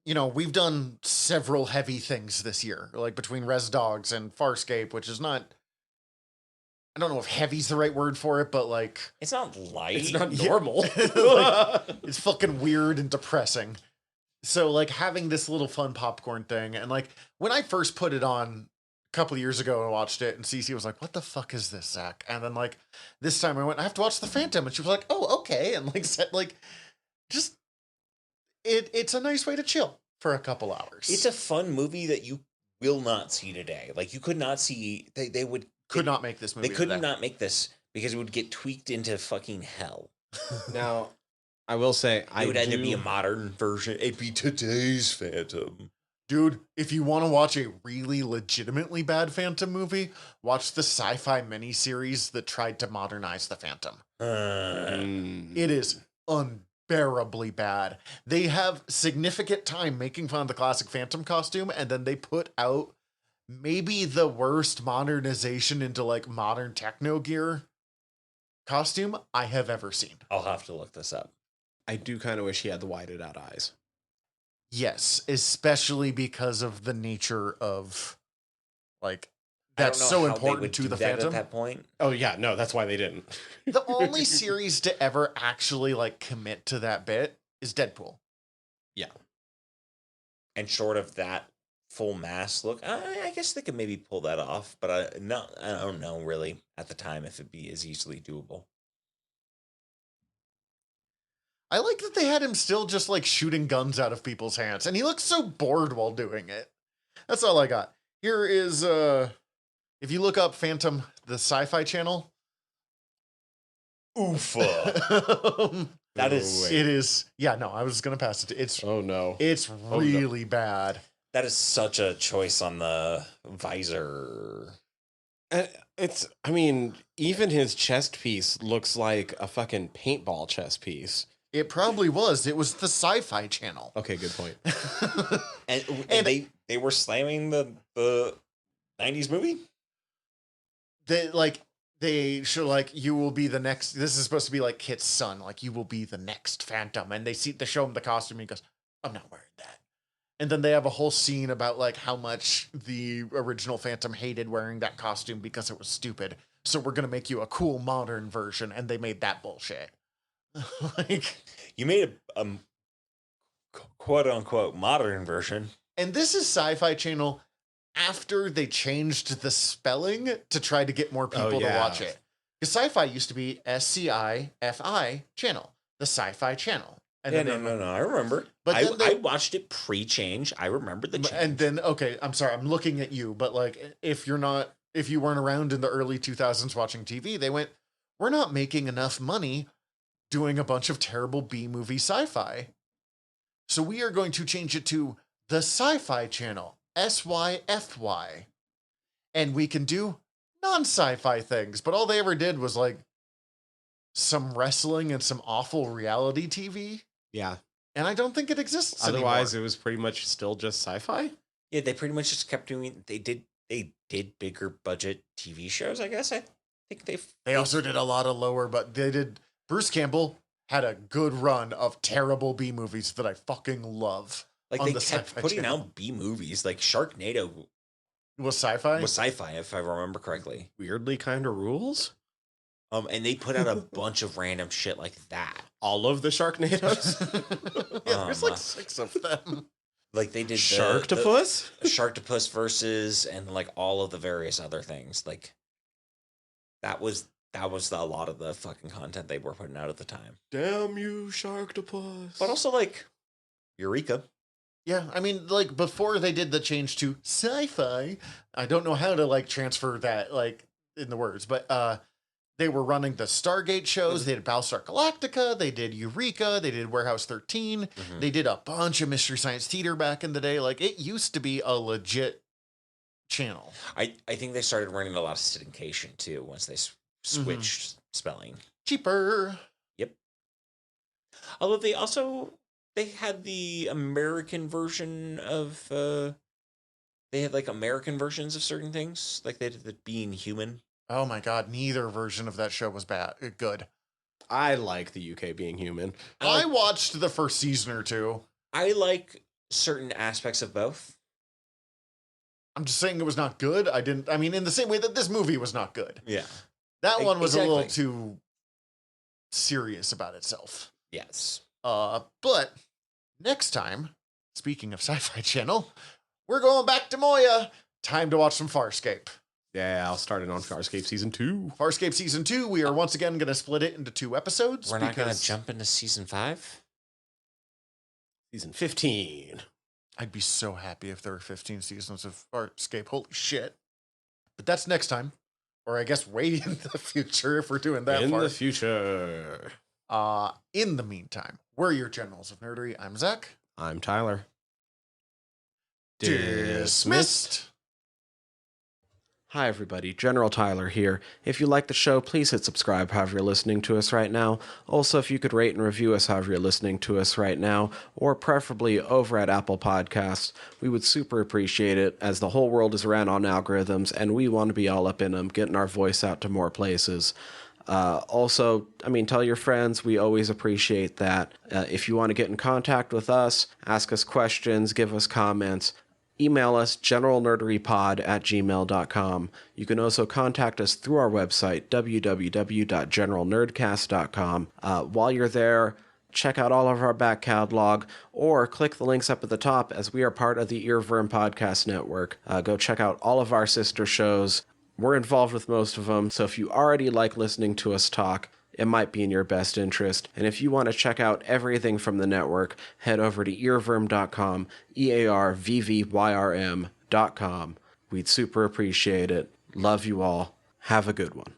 B: we've done several heavy things this year, between Res Dogs and Farscape, which is not, I don't know if heavy's the right word for it, but
D: It's not light.
C: It's not normal.
B: it's fucking weird and depressing. So having this little fun popcorn thing, and when I first put it on a couple years ago and watched it, and Cece was like, "What the fuck is this, Zach?" And then this time I went, "I have to watch The Phantom," and she was like, "Oh, okay," and said just it's a nice way to chill for a couple hours.
D: It's a fun movie that you will not see today. You could not see. They
B: could not make this movie.
D: They could
B: today.
D: not make this because it would get tweaked into fucking hell.
C: Now, I will say,
D: It would either be a modern version. It'd be today's Phantom.
B: Dude, if you want to watch a really legitimately bad Phantom movie, watch the sci-fi miniseries that tried to modernize the Phantom. It is unbearably bad. They have significant time making fun of the classic Phantom costume, and then they put out maybe the worst modernization into modern techno gear costume I have ever seen.
D: I'll have to look this up.
C: I do kind of wish he had the whited out eyes.
B: Yes, especially because of the nature of
D: I don't
B: that's
D: know
B: so
D: how they
B: important
D: would
B: to
D: do
B: the
D: that
B: Phantom.
D: at that point.
C: Oh yeah, no, that's why they didn't.
B: The only series to ever actually commit to that bit is Deadpool.
C: Yeah.
D: And short of that full mask look, I guess they could maybe pull that off, but I don't know really at the time if it'd be as easily doable.
B: I like that they had him still just shooting guns out of people's hands, and he looks so bored while doing it. That's all I got. Here is if you look up Phantom, the Sci-Fi Channel.
D: Oofa. That is
B: It is. Yeah, no, I was gonna pass it to. It's
C: Oh no.
B: it's really bad.
D: that is such a choice on the visor.
C: I mean, even his chest piece looks like a fucking paintball chest piece.
B: It probably was. It was the Sci-Fi Channel.
C: Okay, good point.
D: And they were slamming the 90s movie?
B: They show you will be the next. This is supposed to be Kit's son. You will be the next Phantom, and they show him the costume. And he goes, "I'm not wearing that." And then they have a whole scene about like how much the original Phantom hated wearing that costume because it was stupid. So we're gonna make you a cool modern version, and they made that bullshit. Like,
D: You made a quote unquote modern version.
B: and this is Sci-Fi Channel after they changed the spelling to try to get more people to watch it. Because Sci-Fi used to be SCIFI Channel, the Sci-Fi Channel. And
D: Yeah,
B: then
D: no, I remember.
B: But
D: I,
B: then they-
D: I watched it pre-change. I remember the change.
B: And then, okay, I'm sorry, I'm looking at you, but like, if you weren't around in the early 2000s watching TV, they went, we're not making enough money doing a bunch of terrible B-movie sci-fi. So we are going to change it to the Sci-Fi Channel, SYFY. And we can do non-sci-fi things. But all they ever did was like some wrestling and some awful reality TV.
C: Yeah.
B: And I don't think it exists
C: Otherwise,
B: anymore.
C: it was pretty much still just sci-fi.
D: Yeah, they pretty much just kept doing. They did bigger budget TV shows. I guess I think
B: They also did a lot of lower, but they did. Bruce Campbell had a good run of terrible B movies that I fucking love.
D: like
B: on
D: they
B: the
D: kept
B: Sci-Fi
D: putting
B: Channel.
D: out B movies. Like Sharknado
B: Was sci-fi?
D: was sci-fi, if I remember correctly.
C: Weirdly kind of rules.
D: And they put out a bunch of random shit like that.
C: All of the Sharknadoes.
B: Yeah, there's like
D: Um,
B: 6 of them.
D: Like they did
C: Sharktopus?
D: the Sharktopus versus and like all of the various other things. Like that was a lot of the fucking content they were putting out at the time.
C: Damn you, Sharktopus.
D: But also like Eureka.
B: Yeah, I mean, like before they did the change to sci-fi, I don't know how to like transfer that like in the words, but they were running the Stargate shows. They did Battlestar Galactica. They did Eureka. They did Warehouse 13.
D: Mhm.
B: They did a bunch of Mystery Science Theater back in the day. Like it used to be a legit channel.
D: I think they started running a lot of syndication too once they switched spelling.
B: Cheaper.
D: Although they had the American version of they had like American versions of certain things. Like they did the Being Human.
B: Oh my god, neither version of that show was good.
C: I like the UK being human.
B: I watched the first season or two.
D: I like certain aspects of both.
B: I'm just saying it was not good. I mean, in the same way that this movie was not good.
D: Yeah.
B: That one was a little
D: Exactly.
B: too serious about itself.
D: Yes.
B: But next time, speaking of Sci-Fi Channel, we're going back to Moya. Time to watch some Farscape.
C: Yeah, I'll start it on Farscape Season 2.
B: Farscape Season 2, we are once again going to split it into 2 episodes.
D: We're not going
B: because
D: to jump into season 5.
C: Season 15.
B: I'd be so happy if there were 15 seasons of Farscape. Holy shit. But that's next time. Or I guess way in the future if we're doing that
C: In
B: far.
C: the future.
B: In the meantime, we're your Generals of Nerdery. I'm Zach.
C: I'm Tyler.
B: Dismissed.
C: Hi, everybody. General Tyler here. If you like the show, please hit subscribe however you're listening to us right now. Also, if you could rate and review us however you're listening to us right now, or preferably over at Apple Podcasts, we would super appreciate it, as the whole world is ran on algorithms, and we want to be all up in them, getting our voice out to more places. Also, tell your friends. We always appreciate that. If you want to get in contact with us, ask us questions, give us comments, email us generalnerderypod@gmail.com. You can also contact us through our website, www.generalnerdcast.com. While you're there, check out all of our back catalog, or click the links up at the top, as we are part of the Earworm Podcast Network. Go check out all of our sister shows. We're involved with most of them, so if you already like listening to us talk, it might be in your best interest. And if you want to check out everything from the network, head over to earworm.com, EARVVYRM.com. We'd super appreciate it. Love you all. Have a good one.